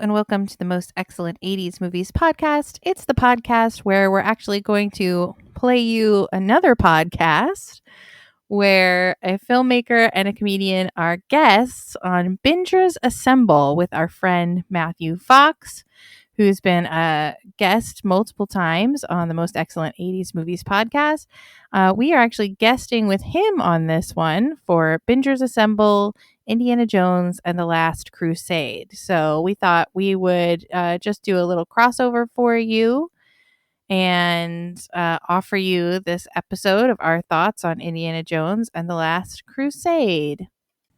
and welcome to the Most Excellent 80s Movies podcast. It's the podcast where we're actually going to play you another podcast where a filmmaker and a comedian are guests on Bingers Assemble with our friend Matthew Fox, who's been a guest multiple times on the Most Excellent 80s Movies podcast. We are actually guesting with him on this one for Bingers Assemble, Indiana Jones, and the Last Crusade. So we thought we would just do a little crossover for you and offer you this episode of our thoughts on Indiana Jones and the Last Crusade.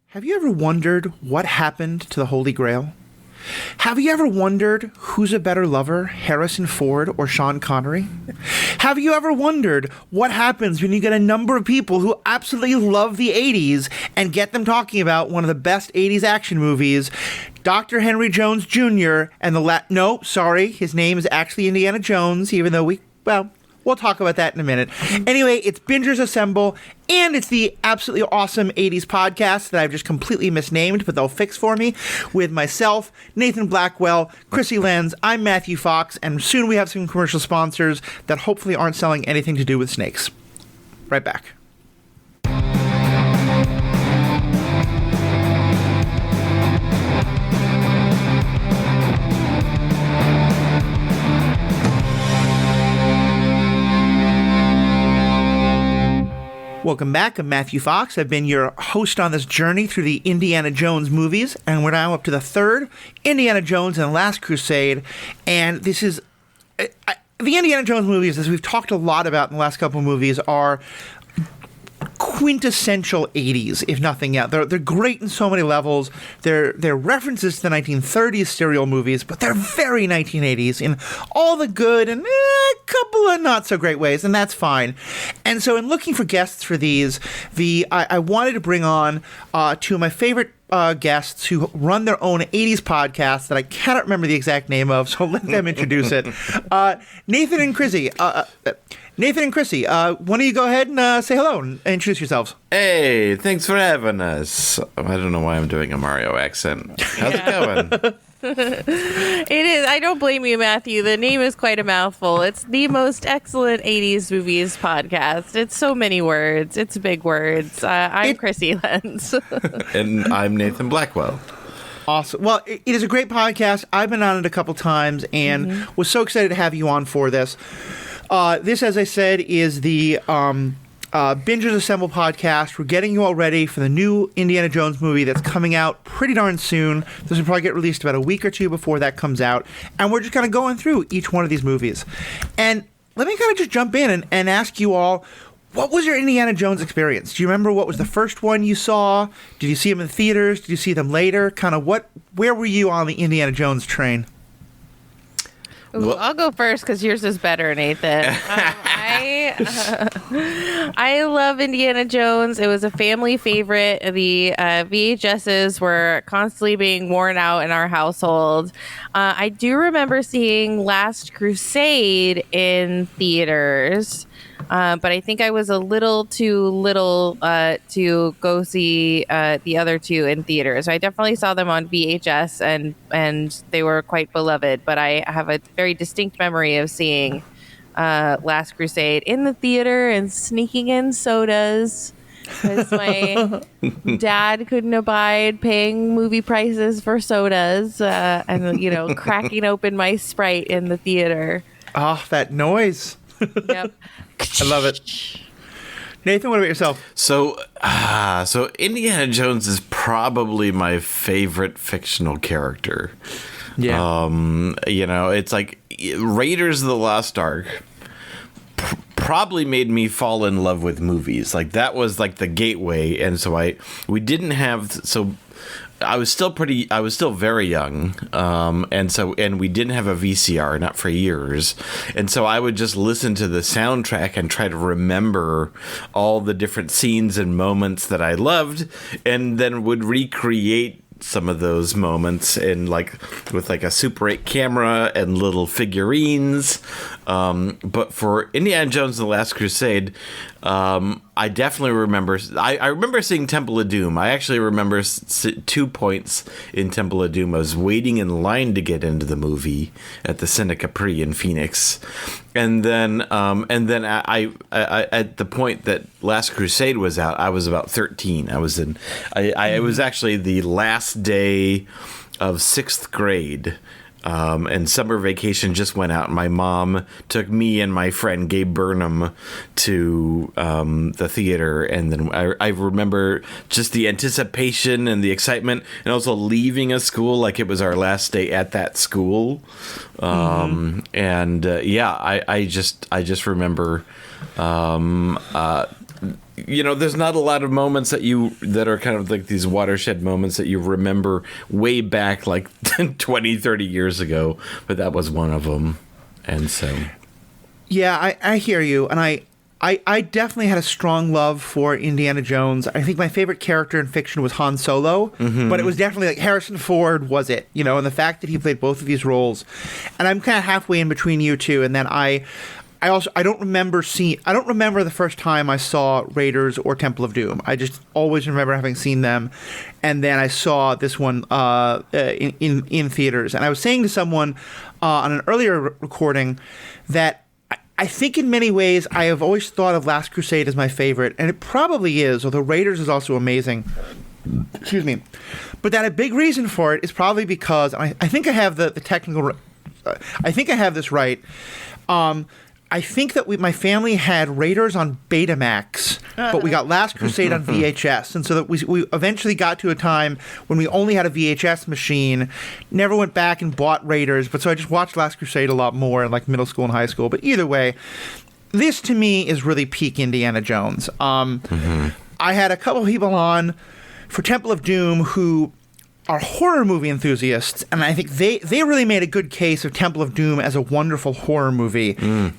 Have you ever wondered what happened to the Holy Grail? Have you ever wondered who's a better lover, Harrison Ford or Sean Connery? Have you ever wondered what happens when you get a number of people who absolutely love the 80s and get them talking about one of the best 80s action movies, Dr. Henry Jones Jr. and his name is actually Indiana Jones, even though we'll talk about that in a minute. Anyway, it's Bingers Assemble, and it's the absolutely awesome 80s podcast that I've just completely misnamed, but they'll fix for me, with myself, Nathan Blackwell, Krissy Lenz. I'm Matthew Fox, and soon we have some commercial sponsors that hopefully aren't selling anything to do with snakes. Right back. Welcome back. I'm Matthew Fox. I've been your host on this journey through the Indiana Jones movies, and we're now up to the third, Indiana Jones and the Last Crusade. And this is... the Indiana Jones movies, as we've talked a lot about in the last couple of movies, are quintessential 80s, if nothing else. They're great in so many levels. They're references to the 1930s serial movies, but they're very 1980s in all the good and a couple of not so great ways, and that's fine. And so in looking for guests for these, I wanted to bring on two of my favorite guests who run their own 80s podcast that I cannot remember the exact name of, so let them introduce it. Nathan and Krissy. Why don't you go ahead and say hello and introduce yourselves? Hey, thanks for having us. I don't know why I'm doing a Mario accent. How's it going? It is. I don't blame you, Matthew. The name is quite a mouthful. It's the Most Excellent 80s Movies podcast. It's so many words. It's big words. I'm Krissy Lenz. And I'm Nathan Blackwell. Awesome. Well, it is a great podcast. I've been on it a couple times and was so excited to have you on for this. This, as I said, is the Bingers Assemble podcast. We're getting you all ready for the new Indiana Jones movie that's coming out pretty darn soon. This will probably get released about a week or two before that comes out. And we're just kind of going through each one of these movies. And let me kind of just jump in and ask you all, what was your Indiana Jones experience? Do you remember what was the first one you saw? Did you see them in theaters? Did you see them later? Kind of where were you on the Indiana Jones train? Ooh, I'll go first because yours is better, Nathan. I love Indiana Jones. It was a family favorite. The VHSs were constantly being worn out in our household. I do remember seeing Last Crusade in theaters. But I think I was a little too little to go see the other two in theaters. I definitely saw them on VHS, and they were quite beloved. But I have a very distinct memory of seeing Last Crusade in the theater and sneaking in sodas because my dad couldn't abide paying movie prices for sodas, and cracking open my Sprite in the theater. Oh, that noise. Yep. I love it. Nathan, what about yourself? So Indiana Jones is probably my favorite fictional character. Yeah. It's like Raiders of the Lost Ark probably made me fall in love with movies. Like that was like the gateway, and so I was still very young, and we didn't have a VCR, not for years, and so I would just listen to the soundtrack and try to remember all the different scenes and moments that I loved, and then would recreate some of those moments and like with like a Super 8 camera and little figurines. But for Indiana Jones and the Last Crusade, I definitely remember. I remember seeing Temple of Doom. I actually remember 2 points in Temple of Doom. I was waiting in line to get into the movie at the Cine Capri in Phoenix, and then I at the point that Last Crusade was out, I was about 13. I was in. It was actually the last day of 6th grade. And summer vacation just went out. And my mom took me and my friend Gabe Burnham to the theater. And then I remember just the anticipation and the excitement, and also leaving a school like it was our last day at that school. I just remember. There's not a lot of moments that are kind of like these watershed moments that you remember way back like 20, 30 years ago, but that was one of them. And so. Yeah, I hear you. And I definitely had a strong love for Indiana Jones. I think my favorite character in fiction was Han Solo, but it was definitely like Harrison Ford was it, and the fact that he played both of these roles. And I'm kind of halfway in between you two. And then I don't remember the first time I saw Raiders or Temple of Doom. I just always remember having seen them, and then I saw this one in theaters. And I was saying to someone on an earlier recording that I think in many ways I have always thought of Last Crusade as my favorite, and it probably is, although Raiders is also amazing. Excuse me. But that a big reason for it is probably because, I think I have the technical... I think I have this right. I think that my family had Raiders on Betamax, but we got Last Crusade on VHS. And so that we eventually got to a time when we only had a VHS machine, never went back and bought Raiders. But so I just watched Last Crusade a lot more in like middle school and high school. But either way, this to me is really peak Indiana Jones. I had a couple of people on for Temple of Doom who are horror movie enthusiasts, and I think they really made a good case of Temple of Doom as a wonderful horror movie. And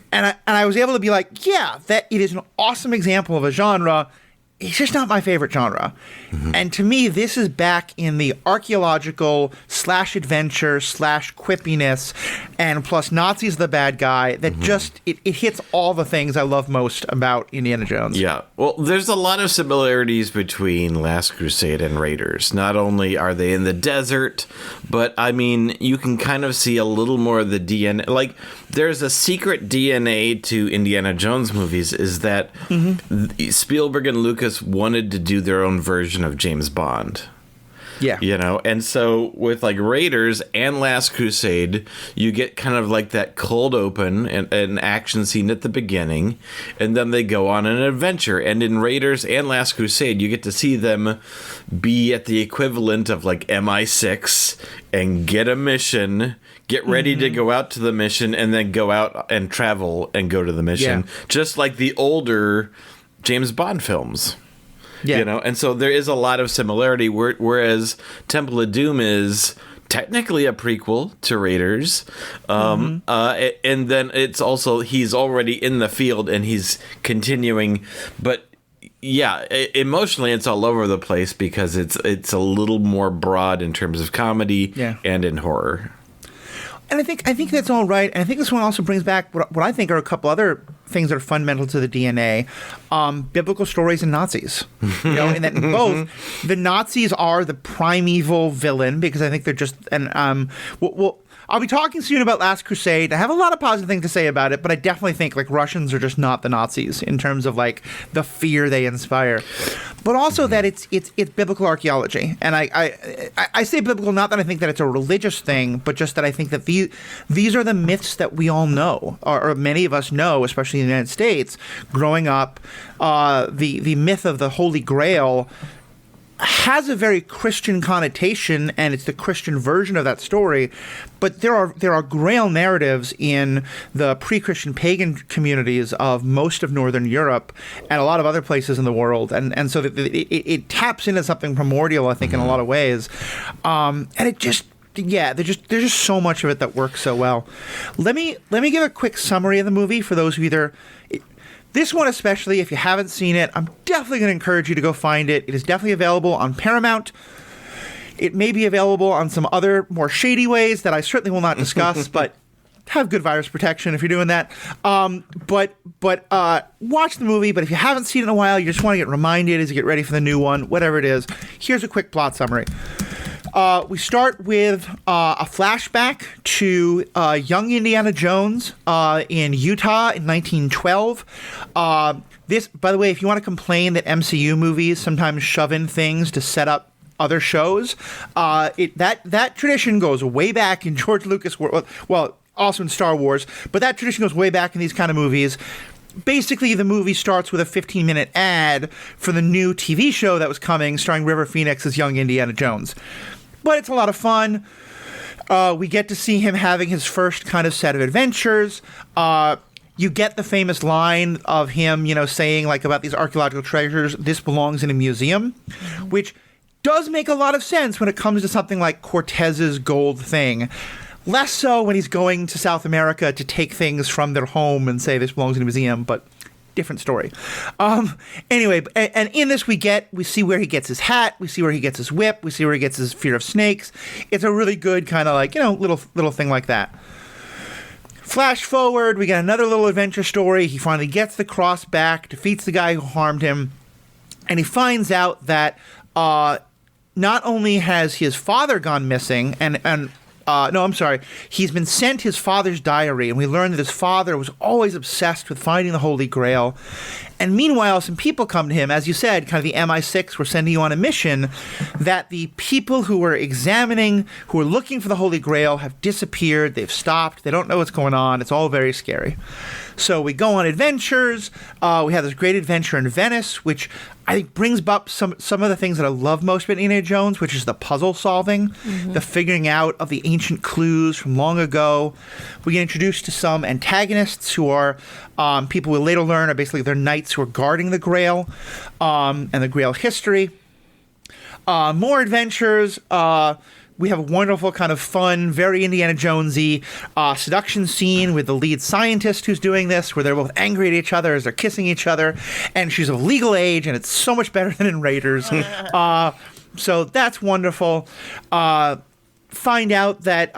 I was able to be like, yeah, that it is an awesome example of a genre. It's just not my favorite genre. And to me, this is back in the archaeological /adventure /quippiness, and plus Nazi's the bad guy that just, it hits all the things I love most about Indiana Jones. Yeah. Well, there's a lot of similarities between Last Crusade and Raiders. Not only are they in the desert, but I mean, you can kind of see a little more of the DNA. Like, there's a secret DNA to Indiana Jones movies is that Spielberg and Lucas wanted to do their own version of James Bond. Yeah. And so with like Raiders and Last Crusade, you get kind of like that cold open and an action scene at the beginning, and then they go on an adventure. And in Raiders and Last Crusade, you get to see them be at the equivalent of like MI6 and get a mission, get ready to go out to the mission, and then go out and travel and go to the mission. Yeah. Just like the older James Bond films. Yeah. And so there is a lot of similarity, whereas Temple of Doom is technically a prequel to Raiders. And then it's also, he's already in the field and he's continuing. But yeah, emotionally it's all over the place because it's a little more broad in terms of comedy and in horror. And I think that's all right. And I think this one also brings back what I think are a couple other things that are fundamental to the DNA, biblical stories and Nazis. And that both the Nazis are the primeval villain because I think they're just I'll be talking soon about Last Crusade. I have a lot of positive things to say about it, but I definitely think like Russians are just not the Nazis in terms of like the fear they inspire. But also that it's biblical archaeology. And I say biblical not that I think that it's a religious thing, but just that I think that these are the myths that we all know, or many of us know, especially in the United States. Growing up, the myth of the Holy Grail has a very Christian connotation, and it's the Christian version of that story. But there are Grail narratives in the pre-Christian pagan communities of most of Northern Europe and a lot of other places in the world, and so it taps into something primordial, I think, in a lot of ways. And it just. Yeah, there's just so much of it that works so well. Let me give a quick summary of the movie for those who either. This one especially, if you haven't seen it, I'm definitely going to encourage you to go find it. It is definitely available on Paramount. It may be available on some other more shady ways that I certainly will not discuss, but have good virus protection if you're doing that. But watch the movie. But if you haven't seen it in a while, you just want to get reminded as you get ready for the new one, whatever it is. Here's a quick plot summary. We start with a flashback to young Indiana Jones in Utah in 1912. This, by the way, if you want to complain that MCU movies sometimes shove in things to set up other shows, that tradition goes way back in George Lucas. Well, also in Star Wars, but that tradition goes way back in these kind of movies. Basically, the movie starts with a 15-minute ad for the new TV show that was coming, starring River Phoenix as young Indiana Jones. But it's a lot of fun. We get to see him having his first kind of set of adventures. You get the famous line of him, saying like about these archaeological treasures, this belongs in a museum, which does make a lot of sense when it comes to something like Cortez's gold thing. Less so when he's going to South America to take things from their home and say this belongs in a museum, but different story. Anyway, and in this we see where he gets his hat, we see where he gets his whip, we see where he gets his fear of snakes. It's a really good kind of like, little thing like that. Flash forward, we get another little adventure story. He finally gets the cross back, defeats the guy who harmed him, and he finds out that not only has his father gone missing, he's been sent his father's diary, and we learn that his father was always obsessed with finding the Holy Grail. And meanwhile, some people come to him, as you said, kind of the MI6 were sending you on a mission, that the people who were looking for the Holy Grail have disappeared, they've stopped, they don't know what's going on, it's all very scary. So we go on adventures. We have this great adventure in Venice, which I think brings up some of the things that I love most about Indiana Jones, which is the puzzle solving, the figuring out of the ancient clues from long ago. We get introduced to some antagonists who are people we'll later learn are basically they're knights who are guarding the Grail and the Grail history. More adventures. We have a wonderful kind of fun, very Indiana Jonesy seduction scene with the lead scientist who's doing this, where they're both angry at each other as they're kissing each other, and she's of legal age, and it's so much better than in Raiders. So that's wonderful. Find out that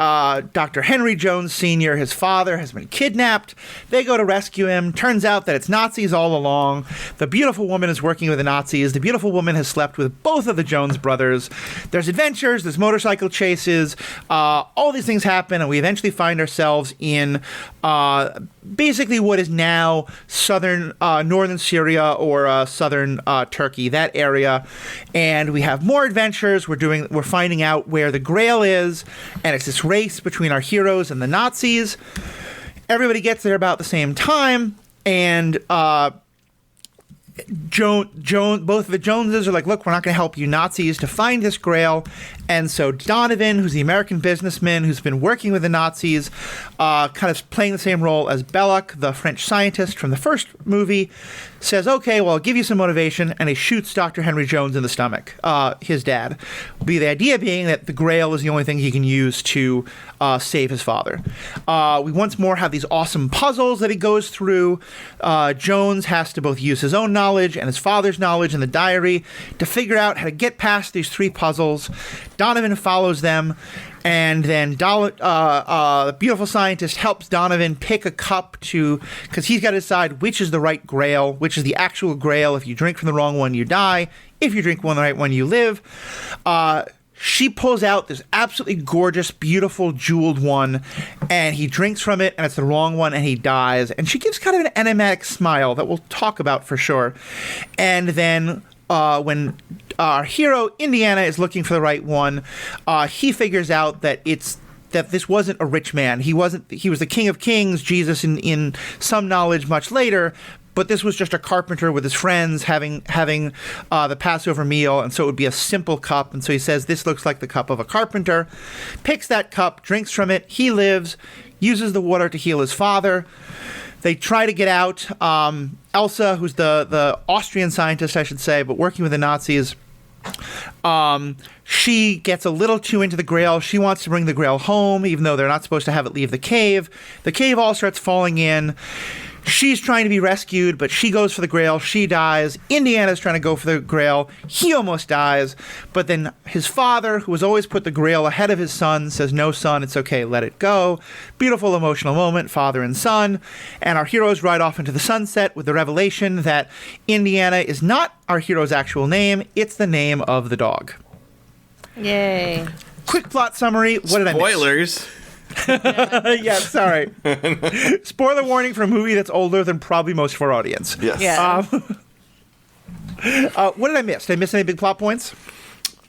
Dr. Henry Jones Sr., his father, has been kidnapped. They go to rescue him. Turns out that it's Nazis all along. The beautiful woman is working with the Nazis. The beautiful woman has slept with both of the Jones brothers. There's adventures. There's motorcycle chases. All these things happen, and we eventually find ourselves in basically what is now northern Syria or southern Turkey, that area. And we have more adventures. We're finding out where the Grail is. And it's this race between our heroes and the Nazis. Everybody gets there about the same time, and both of the Joneses are like, look, we're not going to help you Nazis to find this Grail. And so Donovan, who's the American businessman who's been working with the Nazis, kind of playing the same role as Belloc, the French scientist from the first movie, says, okay, well, I'll give you some motivation, and he shoots Dr. Henry Jones in the stomach, his dad. The idea being that the Grail is the only thing he can use to save his father. We once more have these awesome puzzles that he goes through. Jones has to both use his own knowledge and his father's knowledge in the diary to figure out how to get past these three puzzles. Donovan follows them, and then the beautiful scientist helps Donovan pick a cup because he's got to decide which is the right Grail, which is the actual Grail. If you drink from the wrong one, you die. If you drink from the right one, you live. She pulls out this absolutely gorgeous, beautiful, jeweled one, and he drinks from it, and it's the wrong one, and he dies. And she gives kind of an enigmatic smile that we'll talk about for sure. And then when our hero, Indiana, is looking for the right one, he figures out that this wasn't a rich man. He was the King of Kings, Jesus in some knowledge much later, but this was just a carpenter with his friends having the Passover meal, and so it would be a simple cup. And so he says, this looks like the cup of a carpenter, picks that cup, drinks from it, he lives, uses the water to heal his father. They try to get out. Elsa, who's the Austrian scientist, I should say, but working with the Nazis, she gets a little too into the Grail. She wants to bring the Grail home, even though they're not supposed to have it leave the cave. The cave all starts falling in. She's trying to be rescued, but she goes for the Grail. She dies. Indiana's trying to go for the Grail. He almost dies. But then his father, who has always put the Grail ahead of his son, says, no, son, it's okay, let it go. Beautiful emotional moment, father and son. And our heroes ride off into the sunset with the revelation that Indiana is not our hero's actual name. It's the name of the dog. Yay. Quick plot summary. What did I miss? Spoilers. Yeah, sorry. Spoiler warning for a movie that's older than probably most of our audience. Yes. Yeah. What did I miss? Did I miss any big plot points?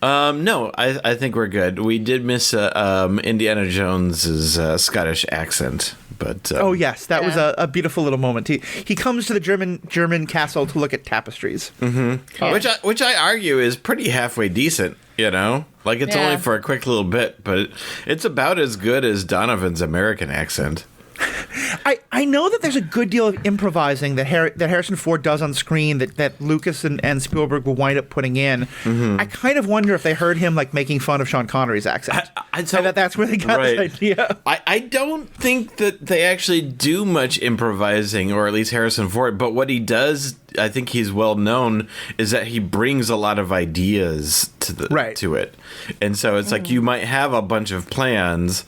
No, I think we're good. We did miss Indiana Jones's Scottish accent, but Oh yes, that was Yeah. a beautiful little moment. He comes to the German castle to look at tapestries. which I argue is pretty halfway decent. You know, like it's Yeah. only for a quick little bit, but it's about as good as Donovan's American accent. I know that there's a good deal of improvising that Harrison Ford does on screen that Lucas and Spielberg will wind up putting in. I kind of wonder if they heard him like making fun of Sean Connery's accent. And that's where they got Right. this idea. I don't think that they actually do much improvising, or at least Harrison Ford, but what he does, I think he's well known, is that he brings a lot of ideas to it. And so it's like you might have a bunch of plans,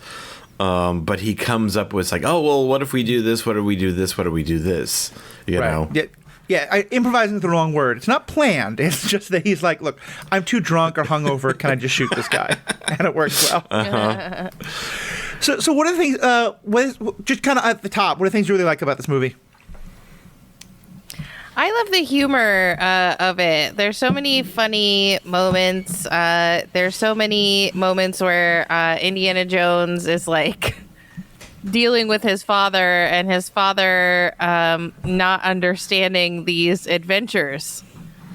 but he comes up with like, oh, well, what if we do this? What if we do this? What if we do this? You know? Yeah, improvising is the wrong word. It's not planned. It's just that he's like, look, I'm too drunk or hungover. Can I just shoot this guy? And it works well. So what are the things, just kind of at the top, what are the things you really like about this movie? I love the humor of it. There's so many funny moments. There's so many moments where Indiana Jones is like dealing with his father and his father not understanding these adventures,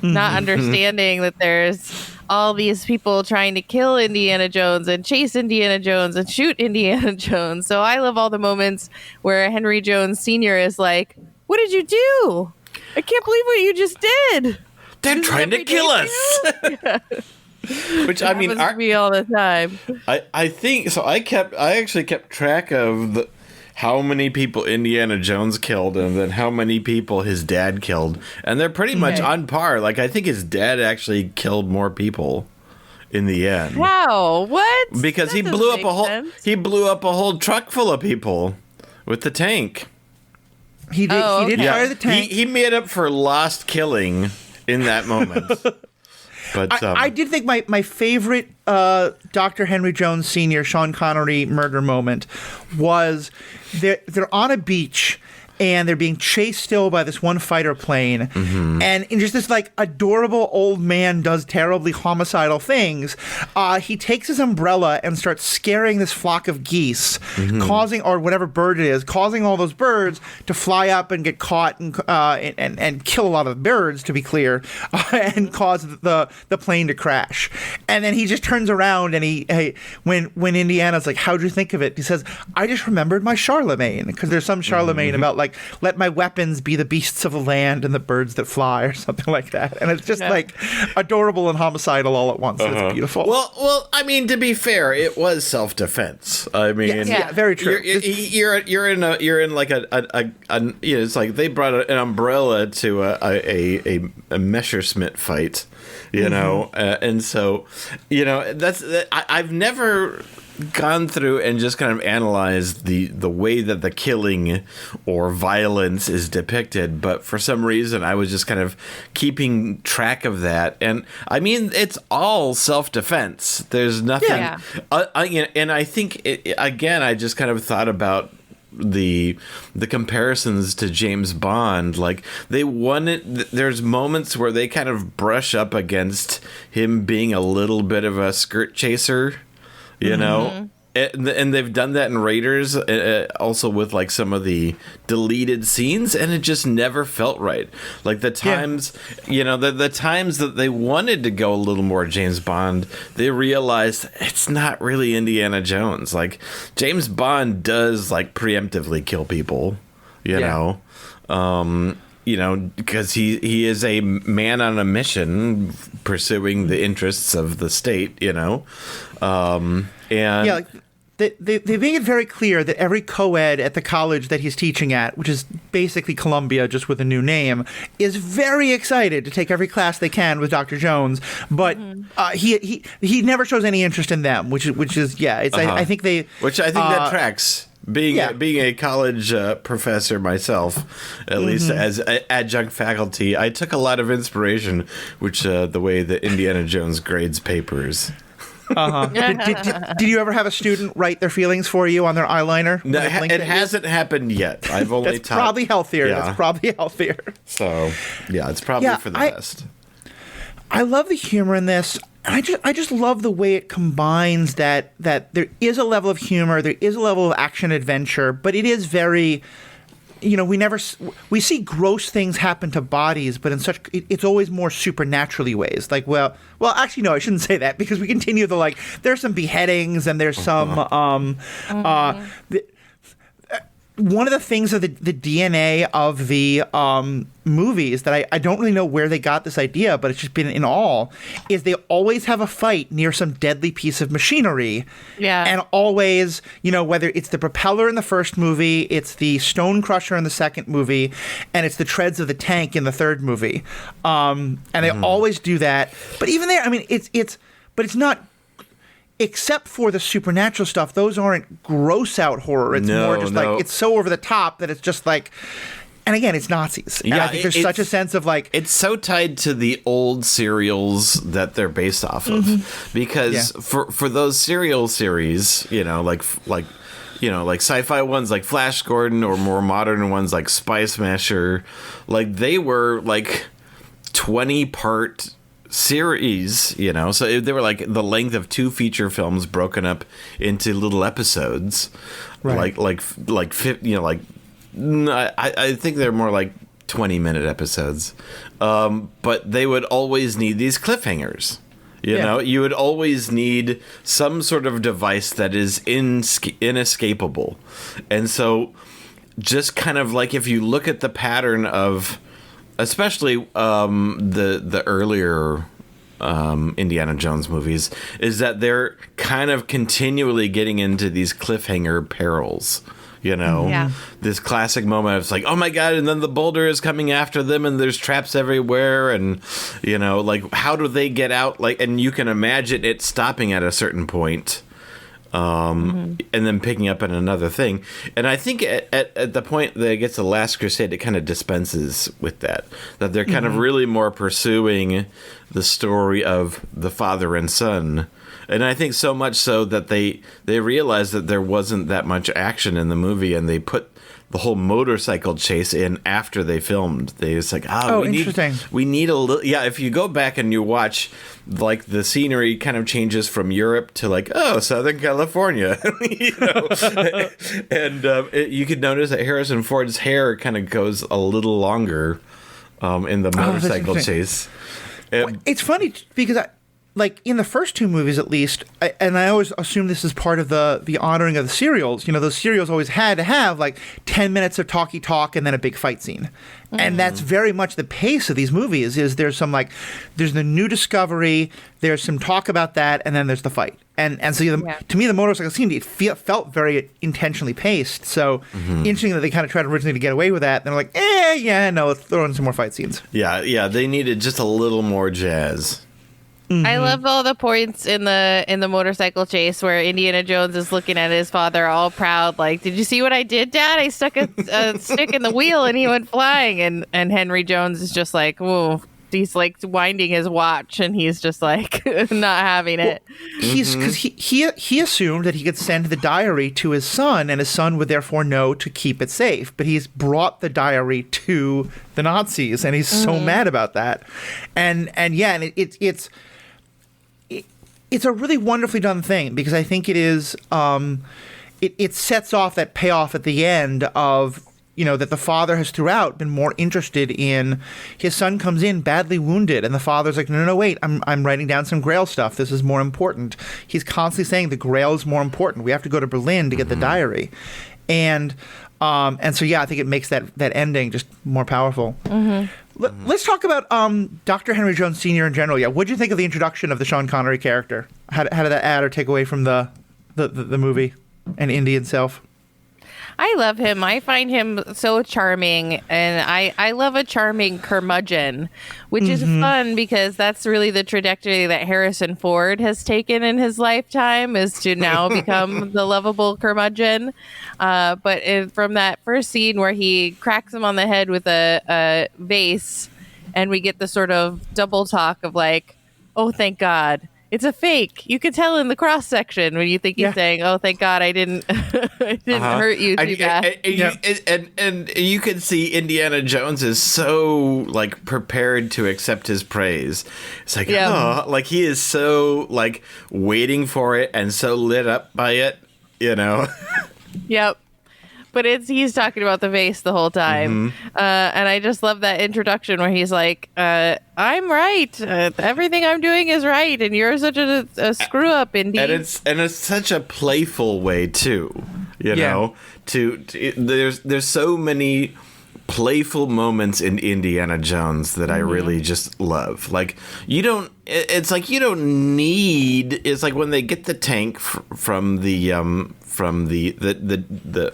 not understanding that there's all these people trying to kill Indiana Jones and chase Indiana Jones and shoot Indiana Jones. So I love all the moments where Henry Jones Sr. is like, what did you do? I can't believe what you just did. They're trying to kill us. Which I mean, happens to me all the time. I think so. I actually kept track of how many people Indiana Jones killed, and then how many people his dad killed, and they're pretty much on par. Like I think his dad actually killed more people in the end. Wow, what? Because That he doesn't blew up make a whole sense. he blew up a whole truck full of people with the tank. He did. Oh, He did okay. fire the tank. He made up for lost killing in that moment. But I did think my favorite Dr. Henry Jones Sr. Sean Connery murder moment was they're on a beach and they're being chased still by this one fighter plane, and just this like adorable old man does terribly homicidal things. He takes his umbrella and starts scaring this flock of geese, causing, or whatever bird it is, causing all those birds to fly up and get caught and kill a lot of the birds, to be clear, and cause the plane to crash. And then he just turns around and when Indiana's like, how'd you think of it? He says, I just remembered my Charlemagne, because there's some Charlemagne about like, let my weapons be the beasts of the land and the birds that fly, or something like that. And it's just like adorable and homicidal all at once. It's beautiful. Well, I mean, to be fair, it was self-defense. I mean, Yes, yeah, very true. You're in like a you know, it's like they brought an umbrella to a Messerschmitt fight, you know, and so you know I've never gone through and just kind of analyzed the way that the killing or violence is depicted, but for some reason I was just kind of keeping track of that. And I mean, it's all self-defense. There's nothing. Yeah. And I think again, I just kind of thought about the comparisons to James Bond. Like there's moments where they kind of brush up against him being a little bit of a skirt chaser, you know, and they've done that in Raiders, also with like some of the deleted scenes, and it just never felt right. Like the times, you know, the times that they wanted to go a little more James Bond, they realized it's not really Indiana Jones. Like James Bond does like preemptively kill people, you know. You know, because he is a man on a mission pursuing the interests of the state, you know. And they make it very clear that every co-ed at the college that he's teaching at, which is basically Columbia just with a new name, is very excited to take every class they can with Dr. Jones. But he never shows any interest in them, which is I think that tracks. Being a college professor myself, at least as adjunct faculty, I took a lot of inspiration, which the way that Indiana Jones grades papers. Did you ever have a student write their feelings for you on their eyeliner? No, it hasn't happened yet. I've only That's probably healthier. Yeah. That's probably healthier. So, yeah, it's probably for the best. I love the humor in this. I just love the way it combines that there is a level of humor, there is a level of action adventure, but it is very, we see gross things happen to bodies, but in it's always more supernaturally ways. Like, well, actually, no, I shouldn't say that, because we continue there's some beheadings and there's some, one of the things of the DNA of the movies that I don't really know where they got this idea, but it's just been in all, is they always have a fight near some deadly piece of machinery. Yeah. And always, whether it's the propeller in the first movie, it's the stone crusher in the second movie, and it's the treads of the tank in the third movie. And they always do that. But even there, I mean, but it's not. Except for the supernatural stuff, those aren't gross out horror. It's more just it's so over the top that it's just like, and again, it's Nazis. And I think there's such a sense of it's so tied to the old serials that they're based off of, because for those serial series, like sci-fi ones like Flash Gordon, or more modern ones like Spy Smasher, they were 20-part series, so they were the length of 2 feature films broken up into little episodes, right? I think they're more 20-minute episodes, but they would always need these cliffhangers. You would always need some sort of device that is inescapable, and so just kind of if you look at the pattern of, especially the earlier Indiana Jones movies, is that they're kind of continually getting into these cliffhanger perils. This classic moment of oh my god, and then the boulder is coming after them, and there's traps everywhere, and how do they get out? And you can imagine it stopping at a certain point. And then picking up on another thing. And I think at the point that it gets to Last Crusade, it kind of dispenses with that they're kind of really more pursuing the story of the father and son. And I think so much so that they realized that there wasn't that much action in the movie, and they put the whole motorcycle chase in after they filmed. They just we need a little. Yeah, if you go back and you watch, the scenery kind of changes from Europe to Southern California, and you could notice that Harrison Ford's hair kind of goes a little longer in the motorcycle chase. It's funny because in the first 2 movies, at least, and I always assume this is part of the honoring of the serials. Those serials always had to have 10 minutes of talky talk and then a big fight scene, and that's very much the pace of these movies. Is there's some there's the new discovery, there's some talk about that, and then there's the fight. And so to me, the motorcycle scene, it felt very intentionally paced. So interesting that they kind of tried originally to get away with that. And they're let's throw in some more fight scenes. Yeah, they needed just a little more jazz. I love all the points in the motorcycle chase where Indiana Jones is looking at his father all proud, did you see what I did, Dad? I stuck a stick in the wheel and he went flying. And Henry Jones is just whoa. He's winding his watch, and he's just not having it. Because he assumed that he could send the diary to his son, and his son would therefore know to keep it safe. But he's brought the diary to the Nazis, and he's so mad about that. And it's a really wonderfully done thing, because I think it is it sets off that payoff at the end of that the father has throughout been more interested in. His son comes in badly wounded, and the father's like, no, wait, I'm writing down some Grail stuff. This is more important. He's constantly saying the Grail is more important. We have to go to Berlin to get the diary. And so, I think it makes that ending just more powerful. Let's talk about Dr. Henry Jones Sr. in general. Yeah, what did you think of the introduction of the Sean Connery character? How did that add or take away from the movie? and Indian self? I love him. I find him so charming, and I love a charming curmudgeon, which is fun because that's really the trajectory that Harrison Ford has taken in his lifetime, is to now become the lovable curmudgeon. From that first scene where he cracks him on the head with a vase, and we get the sort of double talk of like, oh, thank God. It's a fake. You can tell in the cross section when you think he's saying, "Oh, thank God, I didn't, I didn't hurt you too bad." And you can see Indiana Jones is so like prepared to accept his praise. It's like, oh, like he is so like waiting for it and so lit up by it, you know. Yep. But he's talking about the vase the whole time. And I just love that introduction where he's like, I'm right. Everything I'm doing is right. And you're such a screw up, Indy. And it's such a playful way, too. You know, there's so many playful moments in Indiana Jones that I really just love. Like, it's like when they get the tank from the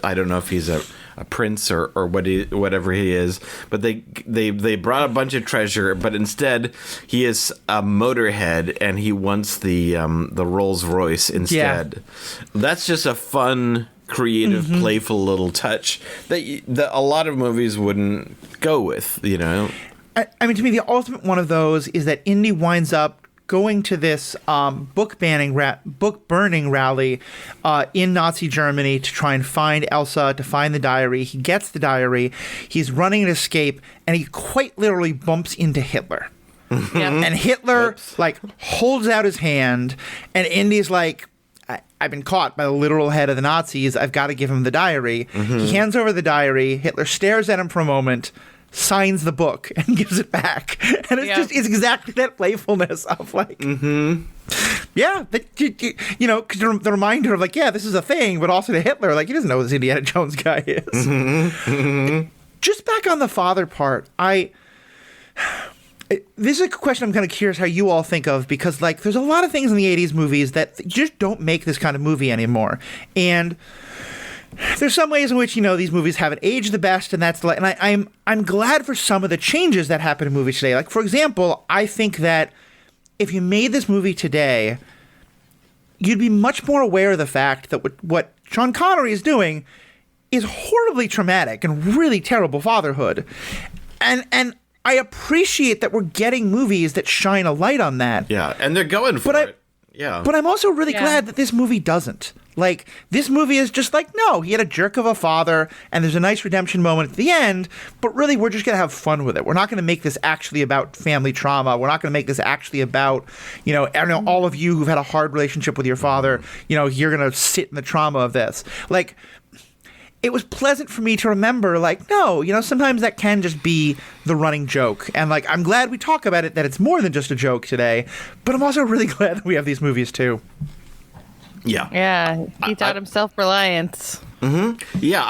I don't know if he's a prince or whatever he is, but they brought a bunch of treasure, but instead he is a motorhead and he wants the Rolls Royce instead. That's just a fun, creative, playful little touch that a lot of movies wouldn't go with, you know. I mean, to me, the ultimate one of those is that Indy winds up going to this book burning rally in Nazi Germany to try and find Elsa, to find the diary. He gets the diary. He's running an escape, and he quite literally bumps into Hitler. And Hitler like holds out his hand, and Indy's like, I've been caught by the literal head of the Nazis. I've got to give him the diary. He hands over the diary. Hitler stares at him for a moment, signs the book, and gives it back. And it's exactly that playfulness of like, you know, because the reminder of like, this is a thing, but also to Hitler, like, he doesn't know who this Indiana Jones guy is. Just back on the father part, this is a question I'm kind of curious how you all think of, because like there's a lot of things in the 80s movies that just don't make this kind of movie anymore. And there's some ways in which, you know, these movies haven't aged the best, and I'm glad for some of the changes that happen in movies today. Like, for example, I think that if you made this movie today, you'd be much more aware of the fact that what Sean Connery is doing is horribly traumatic and really terrible fatherhood. And I appreciate that we're getting movies that shine a light on that. Yeah, and they're going for it. Yeah. But I'm also really glad that this movie doesn't. Like, this movie is just like, no, he had a jerk of a father, and there's a nice redemption moment at the end, but really, we're just going to have fun with it. We're not going to make this actually about family trauma. We're not going to make this actually about, you know, all of you who've had a hard relationship with your father, you know, you're going to sit in the trauma of this. Like, it was pleasant for me to remember, like, no, you know, sometimes that can just be the running joke. And, like, I'm glad we talk about it, that it's more than just a joke today, but I'm also really glad that we have these movies, too. Yeah, he taught him self-reliance. Yeah,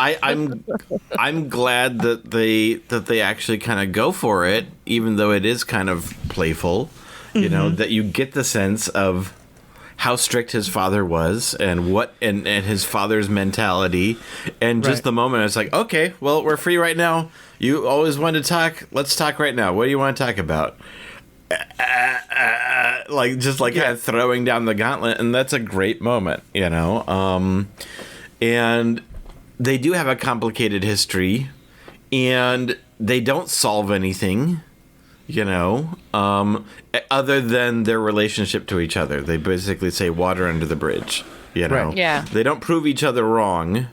I'm glad that they actually kind of go for it, even though it is kind of playful. You know, that you get the sense of how strict his father was and his father's mentality, and just the moment it's like, okay, well, we're free right now. You always wanted to talk. Let's talk right now. What do you want to talk about? Like kind of throwing down the gauntlet, and that's a great moment, you know. And they do have a complicated history, and they don't solve anything, you know, other than their relationship to each other. They basically say water under the bridge, you know. Right. Yeah. They don't prove each other wrong.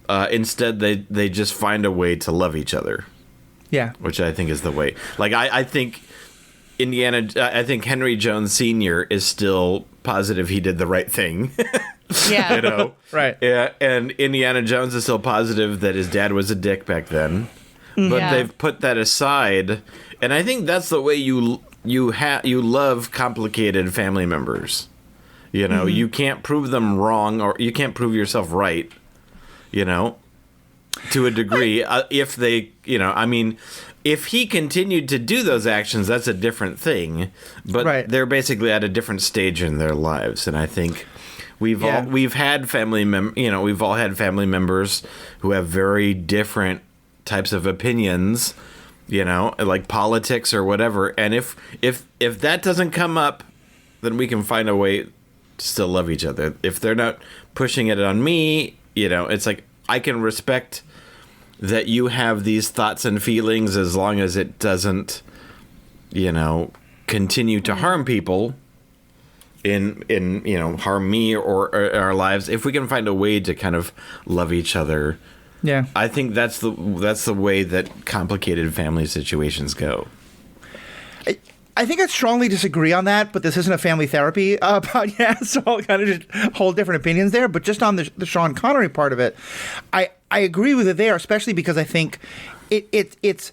Instead, they just find a way to love each other. Yeah. Which I think is the way. Like, I think I think Henry Jones Sr. is still positive he did the right thing. Yeah. You know? Right. Yeah, and Indiana Jones is still positive that his dad was a dick back then. But they've put that aside, and I think that's the way you love complicated family members. You know, you can't prove them wrong, or you can't prove yourself right, you know, to a degree. If they, you know, I mean, if he continued to do those actions, that's a different thing. But they're basically at a different stage in their lives, and I think We've all had family we've all had family members who have very different types of opinions, like politics or whatever. And if that doesn't come up, then we can find a way to still love each other. If they're not pushing it on me, it's like I can respect that you have these thoughts and feelings as long as it doesn't, continue to harm people harm me or our lives. If we can find a way to kind of love each other, I think that's the way that complicated family situations go. I think I strongly disagree on that, but this isn't a family therapy podcast, so I'll kind of just hold different opinions there. But just on the Sean Connery part of it, I agree with it there, especially because I think it's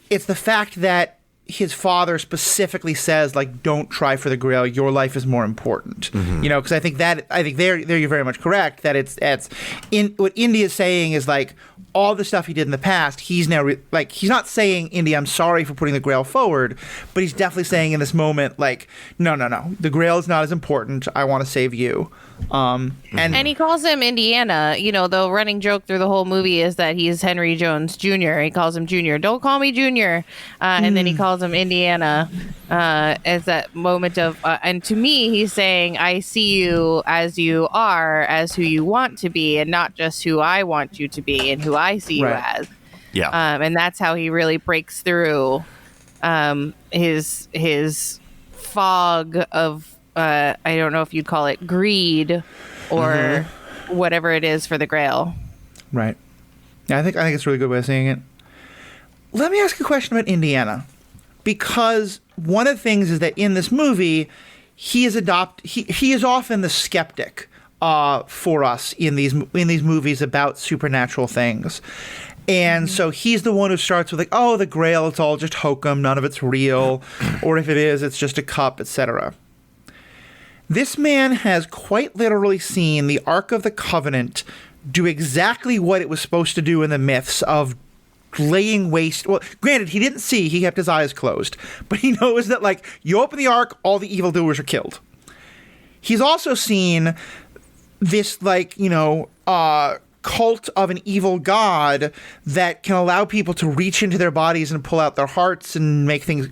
the fact that his father specifically says, like, don't try for the Grail. Your life is more important. Because I think there you're very much correct that it's in what Indy is saying is like all the stuff he did in the past. He's now he's not saying, Indy, I'm sorry for putting the Grail forward, but he's definitely saying in this moment, like, no, the Grail is not as important. I want to save you. And he calls him Indiana. The running joke through the whole movie is that he's Henry Jones Jr. He calls him Junior. Don't call me Junior. And then he calls him Indiana as that moment of, and to me, he's saying, I see you as you are, as who you want to be, and not just who I want you to be and who I see you as. Yeah. And that's how he really breaks through his fog of, I don't know if you'd call it greed or whatever it is for the Grail. Right. Yeah, I think it's a really good way of saying it. Let me ask a question about Indiana, because one of the things is that in this movie, he is often the skeptic for us in these movies about supernatural things. And so he's the one who starts with like, oh, the Grail, it's all just hokum, none of it's real, or if it is, it's just a cup, etc. This man has quite literally seen the Ark of the Covenant do exactly what it was supposed to do in the myths of laying waste. Well, granted, he didn't see, he kept his eyes closed, but he knows that, like, you open the Ark, all the evildoers are killed. He's also seen this, like, cult of an evil god that can allow people to reach into their bodies and pull out their hearts and make things.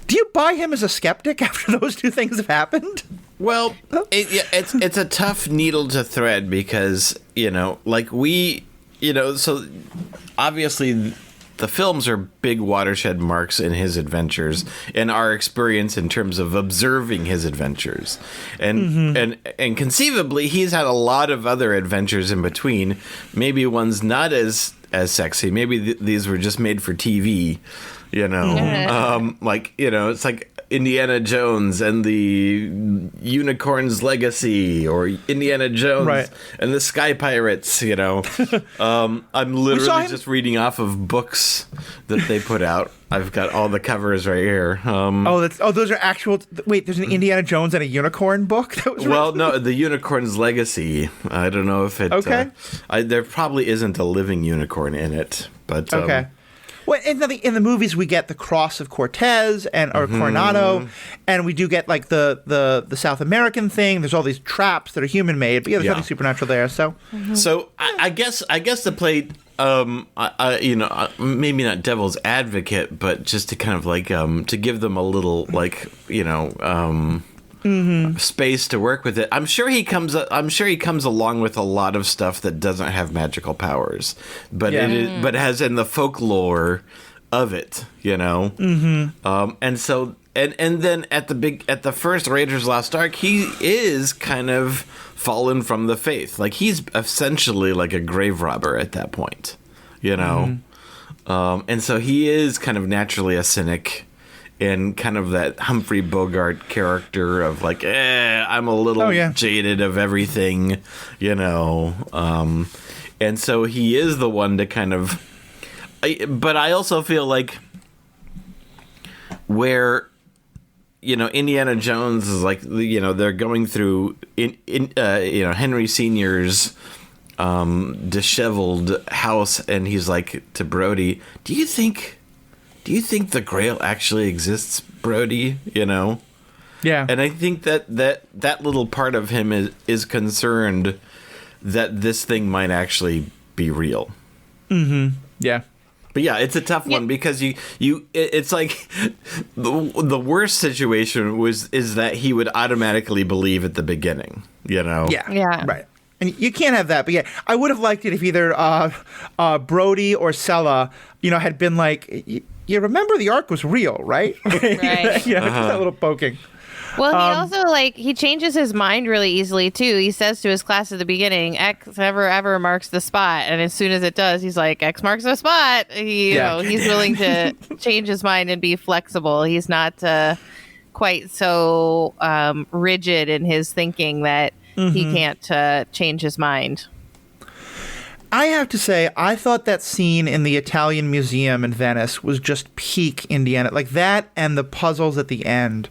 Do you buy him as a skeptic after those two things have happened? Well, it's a tough needle to thread because, so obviously the films are big watershed marks in his adventures and our experience in terms of observing his adventures. And conceivably, he's had a lot of other adventures in between. Maybe one's not as sexy. Maybe these were just made for TV. It's like Indiana Jones and the Unicorn's Legacy, or Indiana Jones and the Sky Pirates. I'm literally just reading off of books that they put out. I've got all the covers right here. Those are actual. Wait, there's an Indiana Jones and a unicorn book that was. Well, no, the Unicorn's Legacy. I don't know if it. Okay. There probably isn't a living unicorn in it, but okay. Well, in the movies, we get the Cross of Cortez or Coronado, and we do get like the South American thing. There's all these traps that are human made, but there's nothing supernatural there. So, so I guess to play, maybe not devil's advocate, but just to kind of like to give them a little like space to work with it. I'm sure he comes along with a lot of stuff that doesn't have magical powers, but but has in the folklore of it, and so and then at the first Raiders Lost Ark, he is kind of fallen from the faith. Like he's essentially like a grave robber at that point, and so he is kind of naturally a cynic. And kind of that Humphrey Bogart character of like, I'm a little jaded of everything, and so he is the one to kind of. But I also feel like where, Indiana Jones is like, they're going through Henry Sr.'s disheveled house, and he's like to Brody, Do you think the Grail actually exists, Brody? Yeah. And I think that little part of him is concerned that this thing might actually be real. Yeah. But yeah, it's a tough one because it's like the worst situation is that he would automatically believe at the beginning, you know? Yeah. Right. And you can't have that. But yeah, I would have liked it if either Brody or Sallah, had been like, you remember the Ark was real, right? Right. Just that little poking. Well, he also he changes his mind really easily too. He says to his class at the beginning, "X ever marks the spot," and as soon as it does, he's like, "X marks the spot." He's willing to change his mind and be flexible. He's not quite so rigid in his thinking that he can't change his mind. I have to say, I thought that scene in the Italian Museum in Venice was just peak Indiana. Like that and the puzzles at the end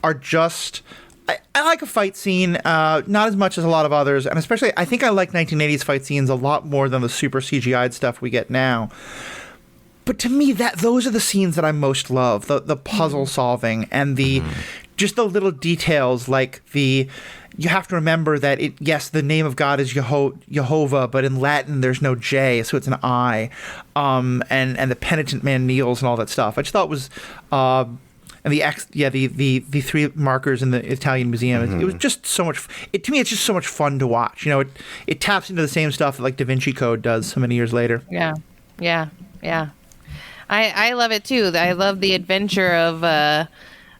are just... I like a fight scene, not as much as a lot of others, and especially I think I like 1980s fight scenes a lot more than the super CGI'd stuff we get now. But to me, those are the scenes that I most love, the puzzle solving and the just the little details like you have to remember that the name of God is Jehovah, but in Latin there's no J, so it's an I, and the penitent man kneels and all that stuff. I just thought it was, and the three markers in the Italian Museum. It was just so much. To me, it's just so much fun to watch. It taps into the same stuff that like Da Vinci Code does so many years later. Yeah. I love it too. I love the adventure of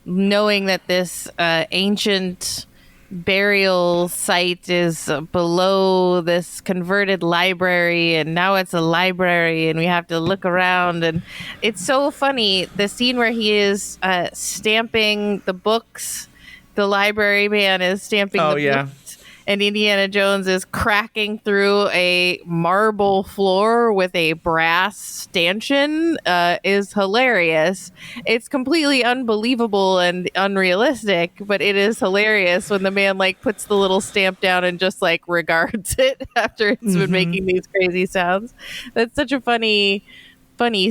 knowing that this ancient burial site is below this converted library, and now it's a library and we have to look around, and it's so funny the scene where he is stamping the books. The library man is stamping books, and Indiana Jones is cracking through a marble floor with a brass stanchion is hilarious. It's completely unbelievable and unrealistic, but it is hilarious when the man puts the little stamp down and just regards it after it's been making these crazy sounds. That's such a funny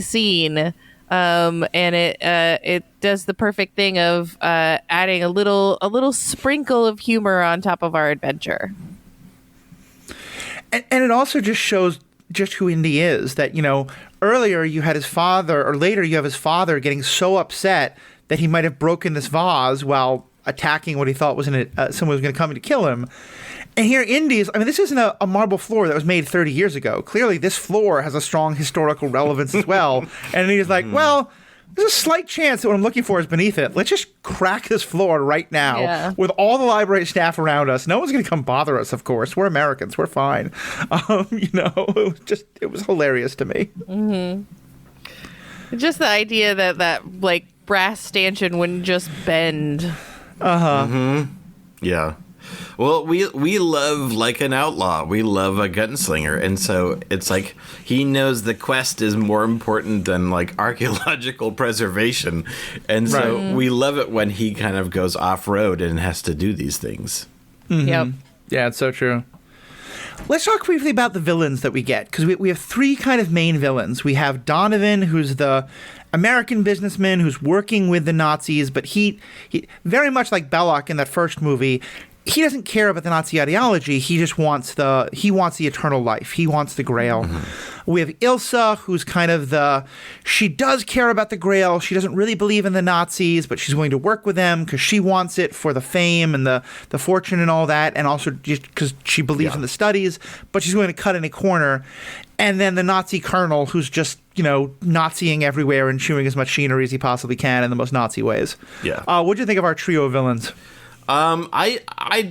scene. And it does the perfect thing of adding a little sprinkle of humor on top of our adventure. And it also just shows just who Indy is. That earlier you had his father, or later you have his father getting so upset that he might have broken this vase while attacking what he thought was someone was going to come in to kill him. And here, this isn't a marble floor that was made 30 years ago. Clearly, this floor has a strong historical relevance as well. And he's like, well, there's a slight chance that what I'm looking for is beneath it. Let's just crack this floor right now with all the library staff around us. No one's going to come bother us, of course. We're Americans. We're fine. It was hilarious to me. Just the idea that brass stanchion wouldn't just bend. Yeah. Well, we love an outlaw. We love a gunslinger. And so it's he knows the quest is more important than archaeological preservation. And so we love it when he kind of goes off-road and has to do these things. Yep. Yeah, it's so true. Let's talk briefly about the villains that we get, because we have three kind of main villains. We have Donovan, who's the American businessman who's working with the Nazis, but he very much like Belloc in that first movie, he doesn't care about the Nazi ideology. He just wants the eternal life. He wants the Grail. We have Ilsa, who's kind of she does care about the Grail. She doesn't really believe in the Nazis, but she's willing to work with them because she wants it for the fame and the fortune and all that, and also just because she believes in the studies, but she's willing to cut in a corner. And then the Nazi colonel, who's just, Naziing everywhere and chewing as much scenery as he possibly can in the most Nazi ways. Yeah. What do you think of our trio of villains? I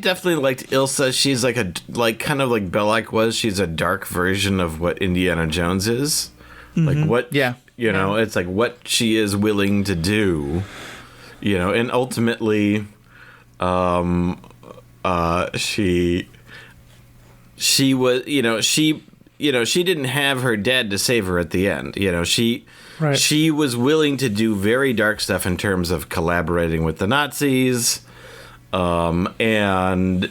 definitely liked Ilsa. She's kind of like Belloc was. She's a dark version of what Indiana Jones is. It's what she is willing to do, and ultimately, she was, she didn't have her dad to save her at the end. She was willing to do very dark stuff in terms of collaborating with the Nazis. And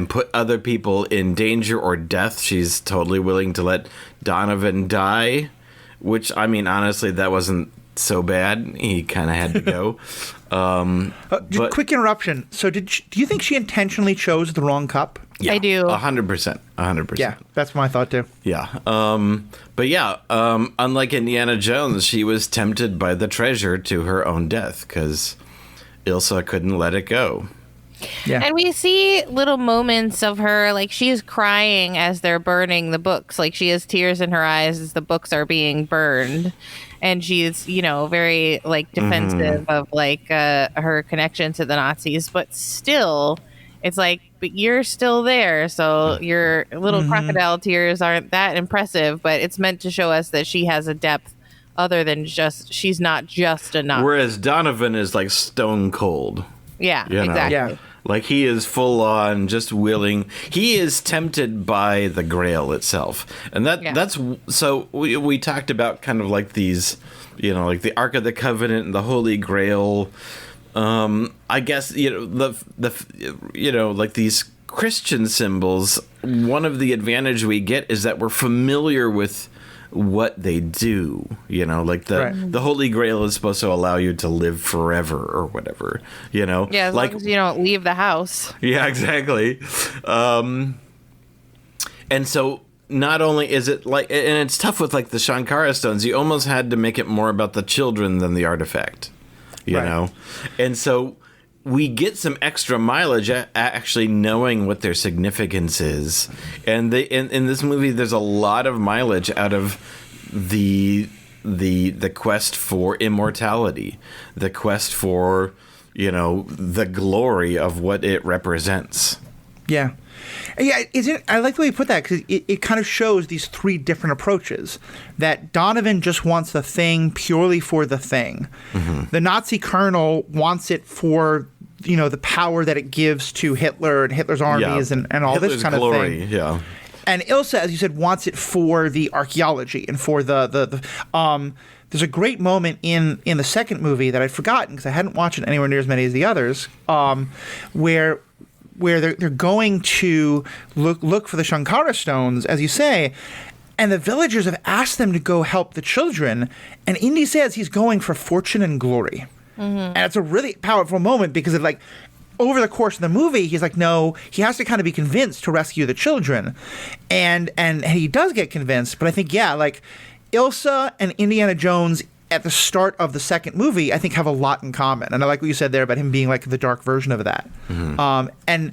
put other people in danger or death. She's totally willing to let Donovan die, which, honestly, that wasn't so bad he kind of had to go. Just quick interruption. So do you think she intentionally chose the wrong cup? Yeah, I do. 100%. 100%. Yeah, that's my thought too. Yeah. But yeah, unlike Indiana Jones, she was tempted by the treasure to her own death because Ilsa couldn't let it go. Yeah. And we see little moments of her, like she's crying as they're burning the books. Like she has tears in her eyes as the books are being burned. And she's, very like defensive of like her connection to the Nazis. But still, it's like, but you're still there. So your little crocodile tears aren't that impressive. But it's meant to show us that she has a depth other than she's not just a Nazi. Whereas Donovan is like stone cold. Yeah, exactly. Yeah. Like he is full on, just willing. He is tempted by the Grail itself, and that's so. We talked about kind of like these, like the Ark of the Covenant and the Holy Grail. I guess the like these Christian symbols. One of the advantage we get is that we're familiar with what they do, like the Holy Grail is supposed to allow you to live forever or whatever, Yeah, as like, long as you don't leave the house. Yeah, exactly. And so not only is it like, and it's tough with like the Shankara stones, you almost had to make it more about the children than the artifact, you know? And so we get some extra mileage actually knowing what their significance is. And in this movie, there's a lot of mileage out of the quest for immortality, the quest for, the glory of what it represents. Yeah. Yeah, I like the way you put that because it kind of shows these three different approaches. That Donovan just wants the thing purely for the thing. Mm-hmm. The Nazi colonel wants it for, the power that it gives to Hitler and Hitler's armies and all Hitler's this kind glory, of thing. Yeah. And Ilsa, as you said, wants it for the archaeology and for the there's a great moment in the second movie that I'd forgotten because I hadn't watched it anywhere near as many as the others, where they're going to look for the Shankara stones, as you say, and the villagers have asked them to go help the children, and Indy says he's going for fortune and glory. Mm-hmm. And it's a really powerful moment because of like over the course of the movie, he's like, no, he has to kind of be convinced to rescue the children. And he does get convinced, but I think, like Ilsa and Indiana Jones at the start of the second movie, I think have a lot in common. And I like what you said there about him being like the dark version of that. Mm-hmm. And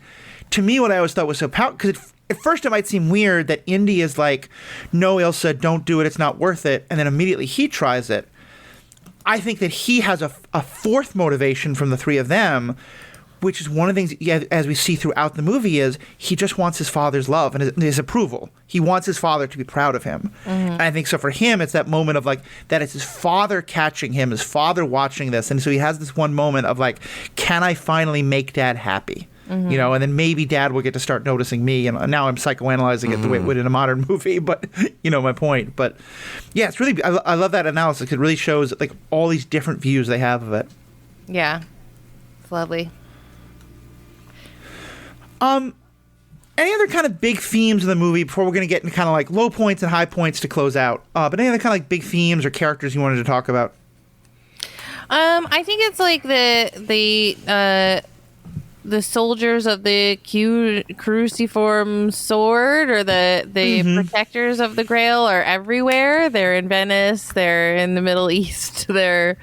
to me, what I always thought was so powerful, because at first it might seem weird that Indy is like, no, Ilsa, don't do it. It's not worth it. And then immediately he tries it. I think that he has a fourth motivation from the three of them, which is one of the things, as we see throughout the movie, is he just wants his father's love and his approval. He wants his father to be proud of him. Mm-hmm. And I think so for him, it's that moment of like, that it's his father catching him, his father watching this. And so he has this one moment of like, can I finally make Dad happy? Mm-hmm. And then maybe Dad will get to start noticing me. And now I'm psychoanalyzing it the way it would in a modern movie, but my point. But yeah, it's really, I love that analysis. It really shows like all these different views they have of it. Yeah, it's lovely. Any other kind of big themes in the movie before we're going to get into kind of like low points and high points to close out? But any other kind of like big themes or characters you wanted to talk about? I think it's like the soldiers of the cruciform sword or the protectors of the Grail are everywhere. They're in Venice. They're in the Middle East. They're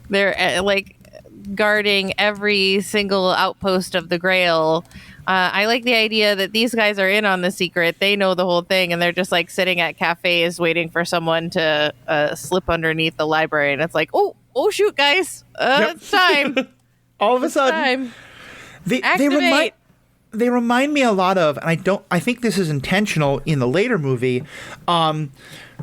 like guarding every single outpost of the Grail. I like the idea that these guys are in on the secret. They know the whole thing, and they're just like sitting at cafes waiting for someone to slip underneath the library. And it's like, oh shoot, guys, it's time. All of a sudden, they remind me a lot of, and I think this is intentional in the later movie.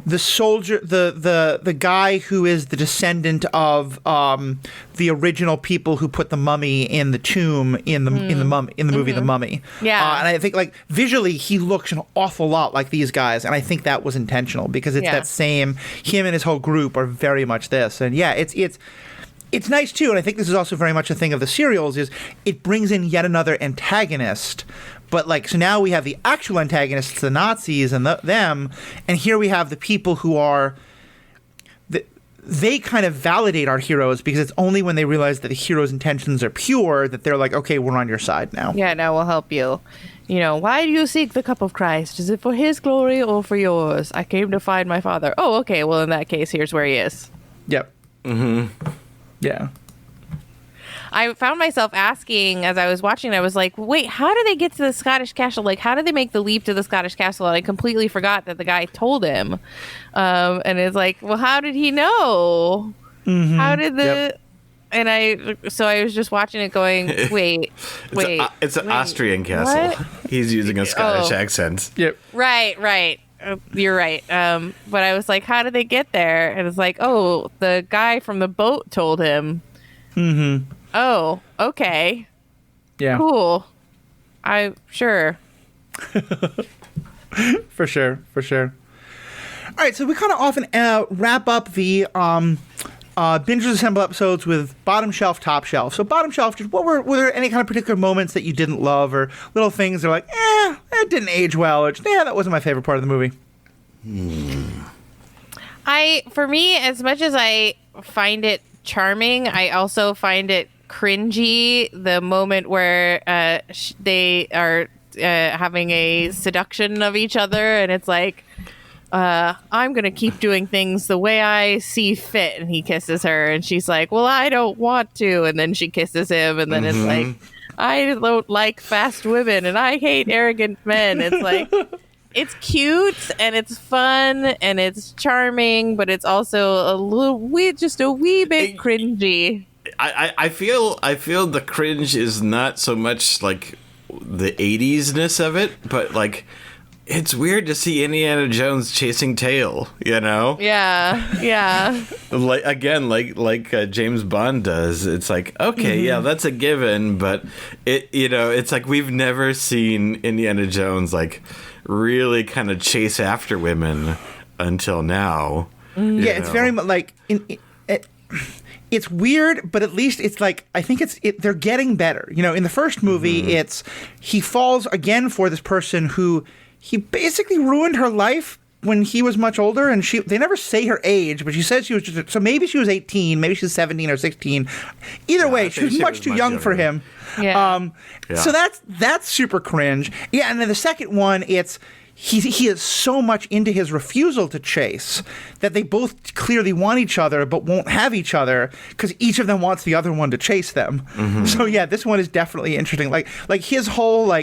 The soldier, the guy who is the descendant of the original people who put the mummy in the tomb in the movie The Mummy. Yeah, and I think like visually he looks an awful lot like these guys, and I think that was intentional because it's that same. Him and his whole group are very much this, and it's nice too, and I think this is also very much a thing of the serials. Is it brings in yet another antagonist. But like, so now we have the actual antagonists, the Nazis and them, and here we have the people who are they kind of validate our heroes, because it's only when they realize that the hero's intentions are pure that they're like, okay, we're on your side now. Yeah, now we'll help you. Why do you seek the cup of Christ? Is it for his glory or for yours? I came to find my father. Oh, okay. Well, in that case, here's where he is. Yep. Mm-hmm. Yeah. I found myself asking as I was watching, I was like, wait, how do they get to the Scottish castle? Like, how did they make the leap to the Scottish castle? And I completely forgot that the guy told him. And it's like, well, how did he know? Mm-hmm. How did the... Yep. And I was just watching it going, wait. It's an Austrian castle. What? He's using a Scottish accent. Yep. Right. You're right. But I was like, how did they get there? And it's like, oh, the guy from the boat told him. Mm-hmm. Oh, okay. Yeah. Cool. Sure. For sure. All right, so we kind of often wrap up the Bingers Assemble episodes with bottom shelf, top shelf. So bottom shelf, just were there any kind of particular moments that you didn't love, or little things that are like, that didn't age well, or just, that wasn't my favorite part of the movie? For me, as much as I find it charming, I also find it cringy. The moment where they are having a seduction of each other, and it's like, I'm gonna keep doing things the way I see fit, and he kisses her, and she's like, well, I don't want to, and then she kisses him, and then it's like, I don't like fast women, and I hate arrogant men. It's like, it's cute and it's fun and it's charming, but it's also a wee bit cringy. I feel the cringe is not so much like the 80s-ness of it, but like, it's weird to see Indiana Jones chasing tail, Yeah. like James Bond does. It's like, okay, yeah, that's a given, but it's like we've never seen Indiana Jones like really kind of chase after women until now. Yeah, it's very much like it's weird, but at least it's like, I think they're getting better. In the first movie, it's he falls again for this person who he basically ruined her life when he was much older, and they never say her age, but she says she was so maybe she was 18, maybe she's 17 or 16. Either way, she was much too young for him. Yeah. So that's super cringe. Yeah, and then the second one, it's he is so much into his refusal to chase that they both clearly want each other but won't have each other because each of them wants the other one to chase them. So yeah, this one is definitely interesting. Like his whole,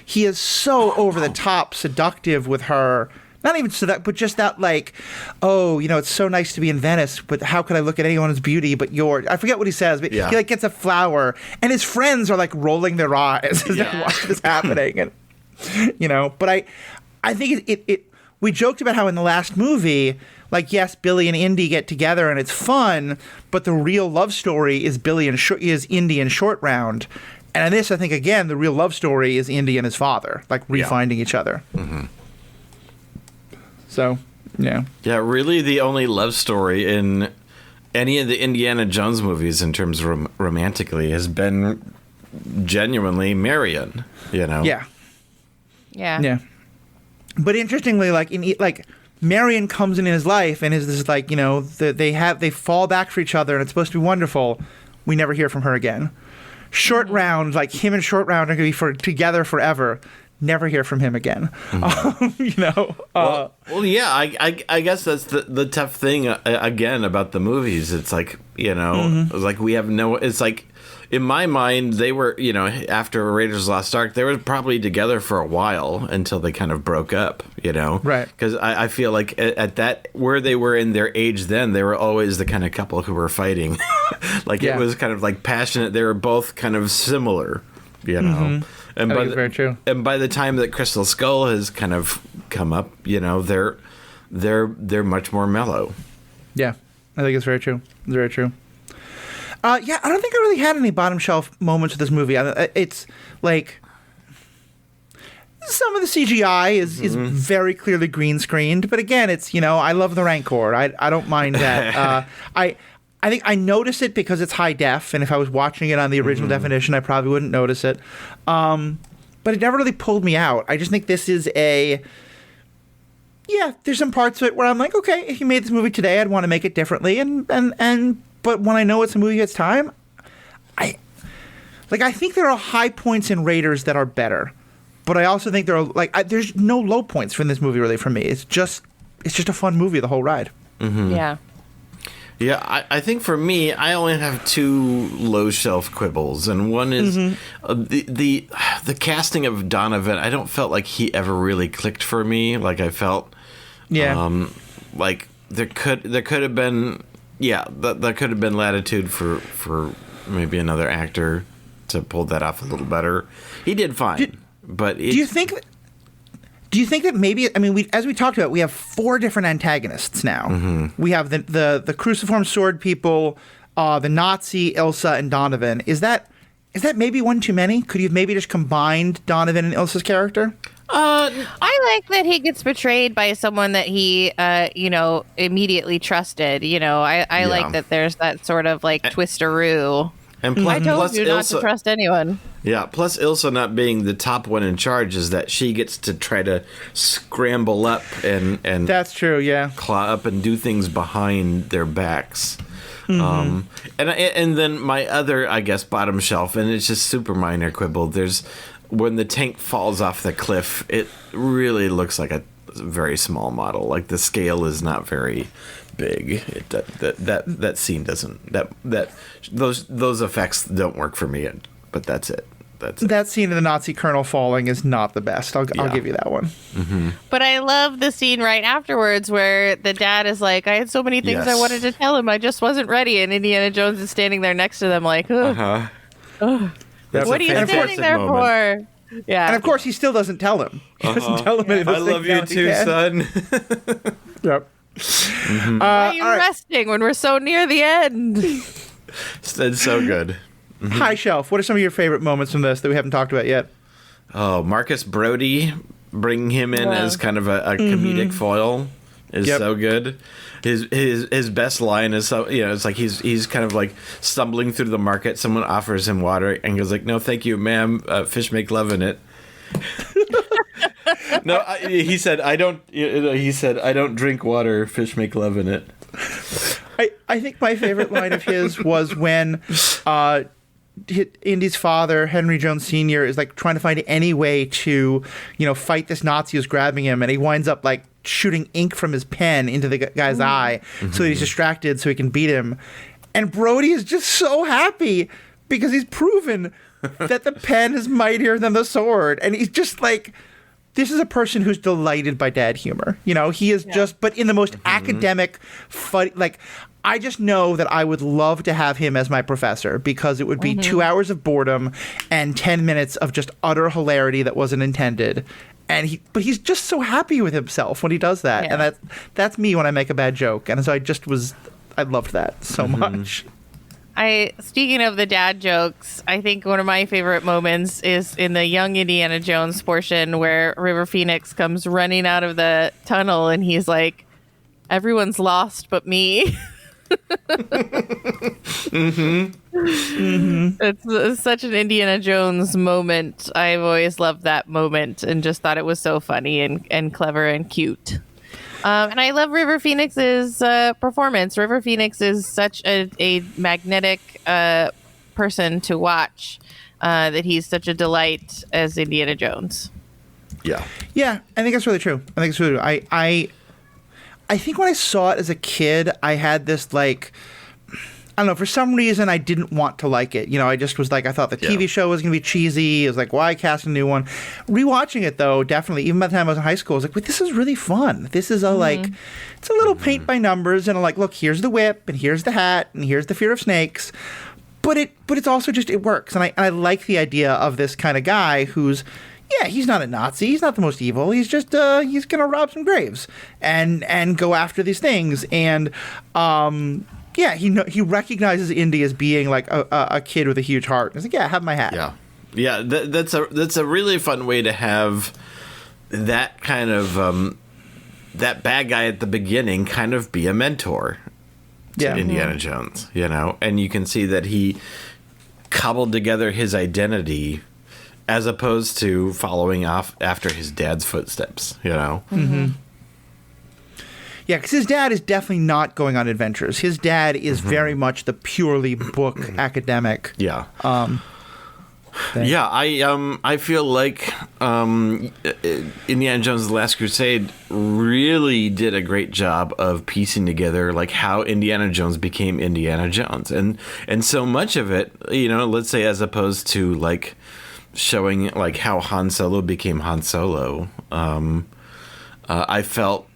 he is so over the top seductive with her. Not even so that, but just that, like, oh, it's so nice to be in Venice, but how could I look at anyone's beauty but yours? I forget what he says, but he gets a flower, and his friends are rolling their eyes as they watch this happening, and But I think it. We joked about how in the last movie, yes, Billy and Indy get together and it's fun, but the real love story is is Indy and Short Round. And in this, I think, again, the real love story is Indy and his father, refinding each other. Mm-hmm. So, yeah. Yeah, really the only love story in any of the Indiana Jones movies in terms of romantically has been genuinely Marion, Yeah. Yeah. But interestingly, Marion comes in his life and is this they fall back for each other and it's supposed to be wonderful. We never hear from her again. Short Round, him and Short Round are going to be together forever. Never hear from him again. I guess that's the tough thing again about the movies. It's like, it's like we have no. It's like, in my mind, they were, after Raiders of the Lost Ark, they were probably together for a while until they kind of broke up, Right. Because I feel like at that, where they were in their age then, they were always the kind of couple who were fighting. It was kind of passionate. They were both kind of similar, And very true. And by the time that Crystal Skull has kind of come up, they're much more mellow. Yeah, I think it's very true. It's very true. I don't think I really had any bottom shelf moments with this movie. It's like some of the CGI is very clearly green screened, but again, it's I love the Rancor. I don't mind that. I think I notice it because it's high def, and if I was watching it on the original definition, I probably wouldn't notice it. But it never really pulled me out. I just think this is yeah, there's some parts of it where I'm like, okay, if you made this movie today, I'd want to make it differently. But when I know it's a movie of its time, I think there are high points in Raiders that are better. But I also think there are there's no low points from this movie really for me. It's just a fun movie the whole ride. Mm-hmm. Yeah. Yeah, I think for me, I only have two low shelf quibbles, and one is the casting of Donovan. I don't felt like he ever really clicked for me. Like I felt, like there could have been, there could have been latitude for maybe another actor to pull that off a little better. He did fine, but do you think that maybe, I mean, as we talked about, we have 4 different antagonists now. Mm-hmm. We have the cruciform sword people, the Nazi, Elsa, and Donovan. Is that maybe one too many? Could you have maybe just combined Donovan and Elsa's character? I like that he gets betrayed by someone that he, immediately trusted. I like that there's that sort of like twisteroo. And I told plus you Ilsa, not to trust anyone. Yeah, plus Ilsa not being the top one in charge is that she gets to try to scramble up and that's true, yeah, claw up and do things behind their backs. Mm-hmm. And then my other, I guess, bottom shelf, and it's just super minor quibble. There's when the tank falls off the cliff, it really looks like a very small model. Like the scale is not very big. That scene doesn't those effects don't work for me. But that's it. That scene of the Nazi colonel falling is not the best. I'll give you that one. Mm-hmm. But I love the scene right afterwards where the dad is like, I had so many things I wanted to tell him. I just wasn't ready. And Indiana Jones is standing there next to them like, what are you standing there for? Yeah. And of course, he still doesn't tell him. He doesn't tell him any of those I love you too, son. Yep. Mm-hmm. Why are you resting when we're so near the end? It's so good. Mm-hmm. High shelf. What are some of your favorite moments from this that we haven't talked about yet? Oh, Marcus Brody, bringing him in as kind of a comedic foil is so good. His best line is it's like he's kind of like stumbling through the market. Someone offers him water and he goes like, "No, thank you, ma'am. Fish make love in it." No, he said I don't. He said I don't drink water. Fish make love in it. I think my favorite line of his was when Indy's father, Henry Jones Sr., is like trying to find any way to, fight this Nazi who's grabbing him, and he winds up like shooting ink from his pen into the guy's eye so that he's distracted so he can beat him. And Brody is just so happy because he's proven that the pen is mightier than the sword, and he's just like, this is a person who's delighted by dad humor. He is just, but in the most academic, fun, like, I just know that I would love to have him as my professor because it would be 2 hours of boredom and 10 minutes of just utter hilarity that wasn't intended. But he's just so happy with himself when he does that. Yeah. And that's me when I make a bad joke. And so I loved that so much. Speaking of the dad jokes, I think one of my favorite moments is in the young Indiana Jones portion where River Phoenix comes running out of the tunnel and he's like, everyone's lost but me. It's such an Indiana Jones moment. I've always loved that moment and just thought it was so funny and clever and cute. And I love River Phoenix's performance. River Phoenix is such a magnetic person to watch that he's such a delight as Indiana Jones. Yeah, I think that's really true. I think when I saw it as a kid, I had this like, I don't know, for some reason I didn't want to like it. I just was like, I thought the TV show was going to be cheesy. It was like, why cast a new one? Rewatching it though, definitely, even by the time I was in high school, I was like, wait, this is really fun. This is it's a little paint by numbers and like, look, here's the whip and here's the hat and here's the fear of snakes. But it's also just, it works. And I like the idea of this kind of guy who's, he's not a Nazi. He's not the most evil. He's just he's gonna rob some graves and go after these things. And he recognizes Indy as being like a kid with a huge heart. He's like, have my hat. Yeah. That's a really fun way to have that kind of that bad guy at the beginning kind of be a mentor to Indiana Jones. And you can see that he cobbled together his identity as opposed to following off after his dad's footsteps, Yeah, because his dad is definitely not going on adventures. His dad is very much the purely book academic. Yeah. Thing. Yeah, I feel like Indiana Jones: The Last Crusade really did a great job of piecing together like how Indiana Jones became Indiana Jones, and so much of it, let's say as opposed to like showing like how Han Solo became Han Solo. I felt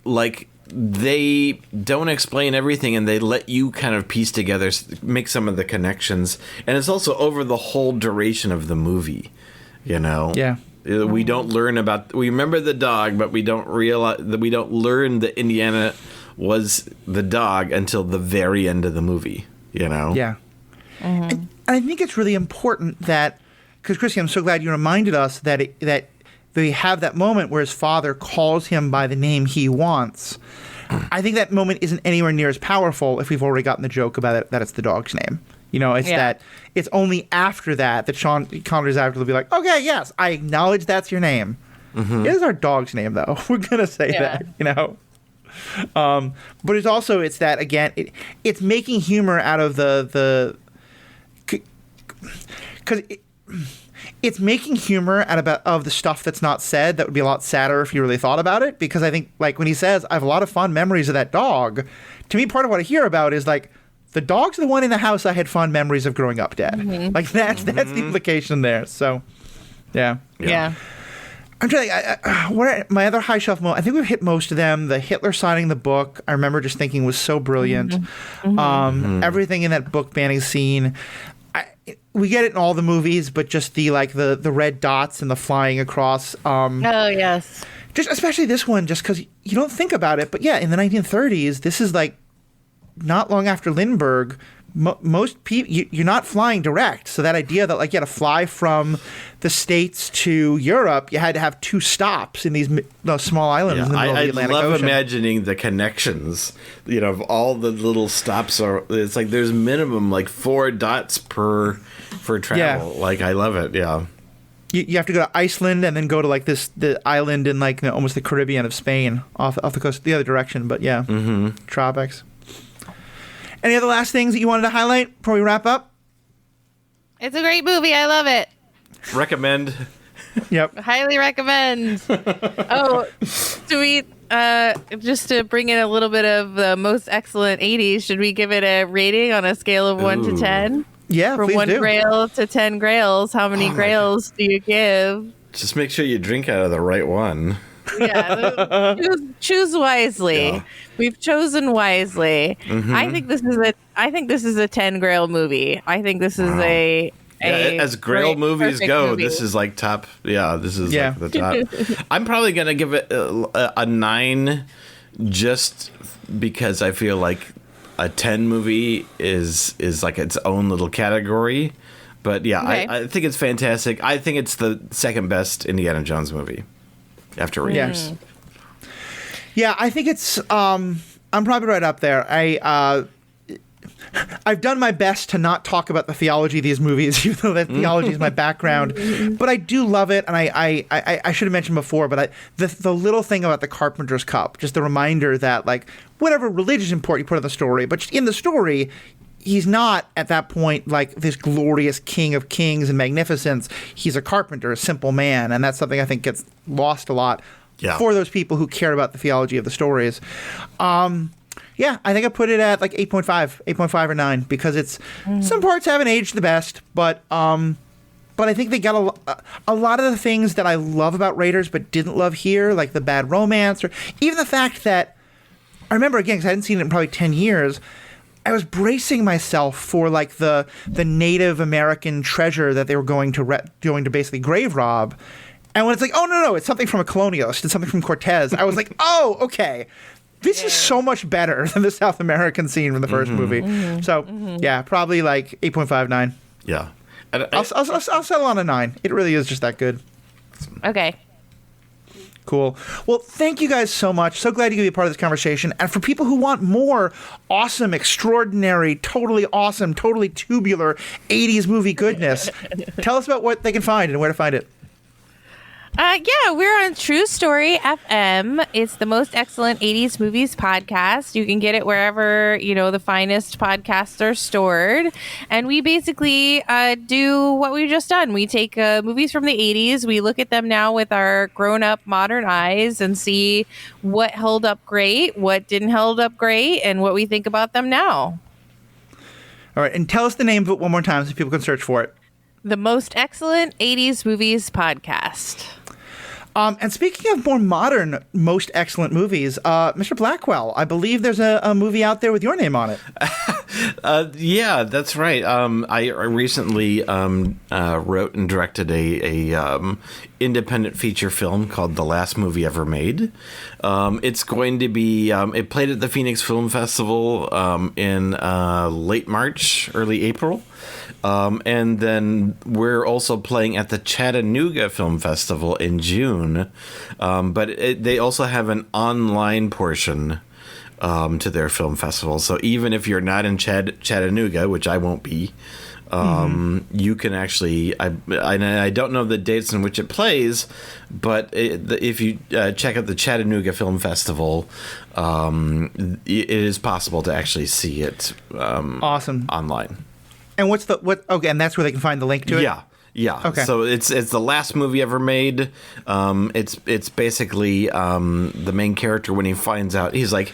like they don't explain everything and they let you kind of piece together, make some of the connections. And it's also over the whole duration of the movie, Yeah. We don't learn we remember the dog, but we don't realize that we don't learn that Indiana was the dog until the very end of the movie, Yeah. And I think it's really important that, because Krissy, I'm so glad you reminded us that they have that moment where his father calls him by the name he wants. I think that moment isn't anywhere near as powerful if we've already gotten the joke about it, that it's the dog's name. It's that it's only after that Sean Connery's actor will be like, okay, yes, I acknowledge that's your name. It is our dog's name, though. We're going to say that, But it's that, again, it's making humor out of because it's making humor of the stuff that's not said that would be a lot sadder if you really thought about it. Because I think, like, when he says, I have a lot of fond memories of that dog, to me, part of what I hear about is, like, the dog's the one in the house I had fond memories of growing up dead. Like, that's the implication there. So, yeah. I'm trying to think, what are my other high shelf moments? I think we've hit most of them. The Hitler signing the book, I remember just thinking was so brilliant. Everything in that book banning scene. We get it in all the movies, but just the red dots and the flying across. Oh, yes. Just especially this one, just because you don't think about it. But yeah, in the 1930s, this is like not long after Lindbergh. Most people, you're not flying direct. So that idea that like you had to fly from the States to Europe, you had to have two stops in these small islands in the middle of the Atlantic Ocean. I love imagining the connections, of all the little stops. It's like there's minimum like 4 dots for travel. Yeah. Like I love it. Yeah. You have to go to Iceland and then go to like the island in like almost the Caribbean of Spain off the coast, the other direction. But yeah, tropics. Any other last things that you wanted to highlight before we wrap up? It's a great movie. I love it. Recommend. Yep. Highly recommend. Oh, do we, just to bring in a little bit of the most excellent 80s, should we give it a rating on a scale of 1 to 10? Yeah, From please 1 do. grail to 10 grails, how many grails do you give? Just make sure you drink out of the right one. Yeah, choose wisely. Yeah. We've chosen wisely. I think this is a 10 grail movie. I think this is as grail movies go, movie. this is like top. Yeah, this is Yeah. like the top. I'm probably gonna give it a 9, just because I feel like a 10 movie is like its own little category. But yeah, Okay. I think it's fantastic. I think it's the second best Indiana Jones movie after Raiders. Yeah, I think it's. I'm probably right up there. I've done my best to not talk about the theology of these movies, even though that theology is my background. But I do love it, and I should have mentioned before, but the little thing about the Carpenter's Cup, just the reminder that like whatever religious import you put in the story, but just in the story, he's not at that point like this glorious king of kings and magnificence. He's a carpenter, a simple man, and that's something I think gets lost a lot for those people who care about the theology of the stories. Yeah, I think I put it at like 8.5 or 9 because it's some parts haven't aged the best, but I think they got a lot of the things that I love about Raiders but didn't love here, like the bad romance or even the fact that I remember again because I hadn't seen it in probably 10 years. I was bracing myself for like the Native American treasure that they were going to basically grave rob. And when it's like, oh, no, it's something from a colonialist. It's something from Cortez. I was like, oh, okay. This is so much better than the South American scene from the first movie. So, yeah, probably like 8.5, 9. Yeah. I'll settle on a 9. It really is just that good. Okay. Cool. Well, thank you guys so much. So glad you could be a part of this conversation. And for people who want more awesome, extraordinary, totally awesome, totally tubular 80s movie goodness, tell us about what they can find and where to find it. Yeah, we're on True Story FM. It's the most excellent 80s movies podcast. You can get it wherever, the finest podcasts are stored. And we basically do what we've just done. We take movies from the 80s. We look at them now with our grown-up modern eyes and see what held up great, what didn't hold up great, and what we think about them now. All right, and tell us the name of it one more time so people can search for it. The most excellent 80s movies podcast. And speaking of more modern, most excellent movies, Mr. Blackwell, I believe there's a movie out there with your name on it. Yeah, that's right. I recently wrote and directed a independent feature film called The Last Movie Ever Made. It's going to be, it played at the Phoenix Film Festival in late March, early April. And then we're also playing at the Chattanooga Film Festival in June. But they also have an online portion to their film festival. So even if you're not in Chattanooga, which I won't be, you can actually, I don't know the dates in which it plays, but if you check out the Chattanooga Film Festival, it is possible to actually see it Awesome. online. And okay, and that's where they can find the link to it? Yeah. Okay. So it's the last movie ever made. It's basically the main character when he finds out, he's like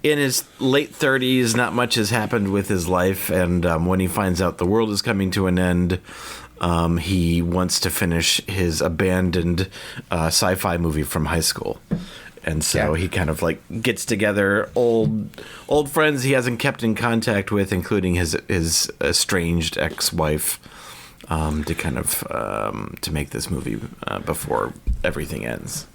in his late 30s, not much has happened with his life, and when he finds out the world is coming to an end, he wants to finish his abandoned sci-fi movie from high school. And so he kind of like gets together old friends he hasn't kept in contact with, including his estranged ex-wife, to kind of to make this movie before everything ends.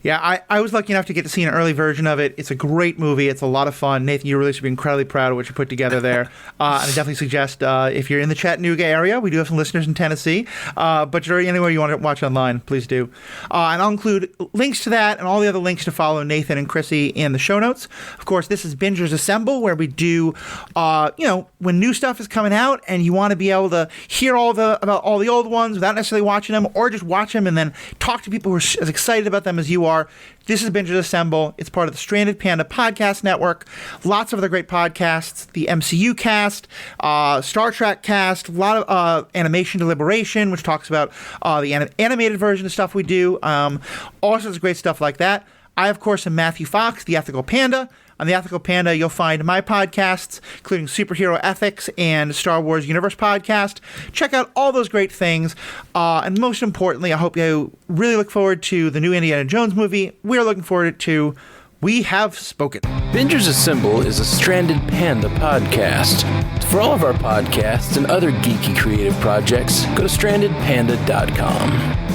Yeah, I was lucky enough to get to see an early version of it. It's a great movie. It's a lot of fun. Nathan, you really should be incredibly proud of what you put together there. And I definitely suggest if you're in the Chattanooga area, we do have some listeners in Tennessee, but you're anywhere you want to watch online, please do. And I'll include links to that and all the other links to follow Nathan and Krissy in the show notes. Of course, this is Bingers Assemble, where we do, when new stuff is coming out and you want to be able to hear about all the old ones without necessarily watching them, or just watch them and then talk to people who are as excited about them as you are. This is Bingers Assemble. It's part of the Stranded Panda Podcast Network. Lots of other great podcasts. The MCU cast, Star Trek cast, a lot of Animation Deliberation, which talks about the animated version of stuff we do. All sorts of great stuff like that. I, of course, am Matthew Fox, the Ethical Panda. On the Ethical Panda, you'll find my podcasts, including Superhero Ethics and Star Wars Universe Podcast. Check out all those great things. And most importantly, I hope you really look forward to the new Indiana Jones movie. We're looking forward to We Have Spoken. Bingers Assemble is a Stranded Panda podcast. For all of our podcasts and other geeky creative projects, go to strandedpanda.com.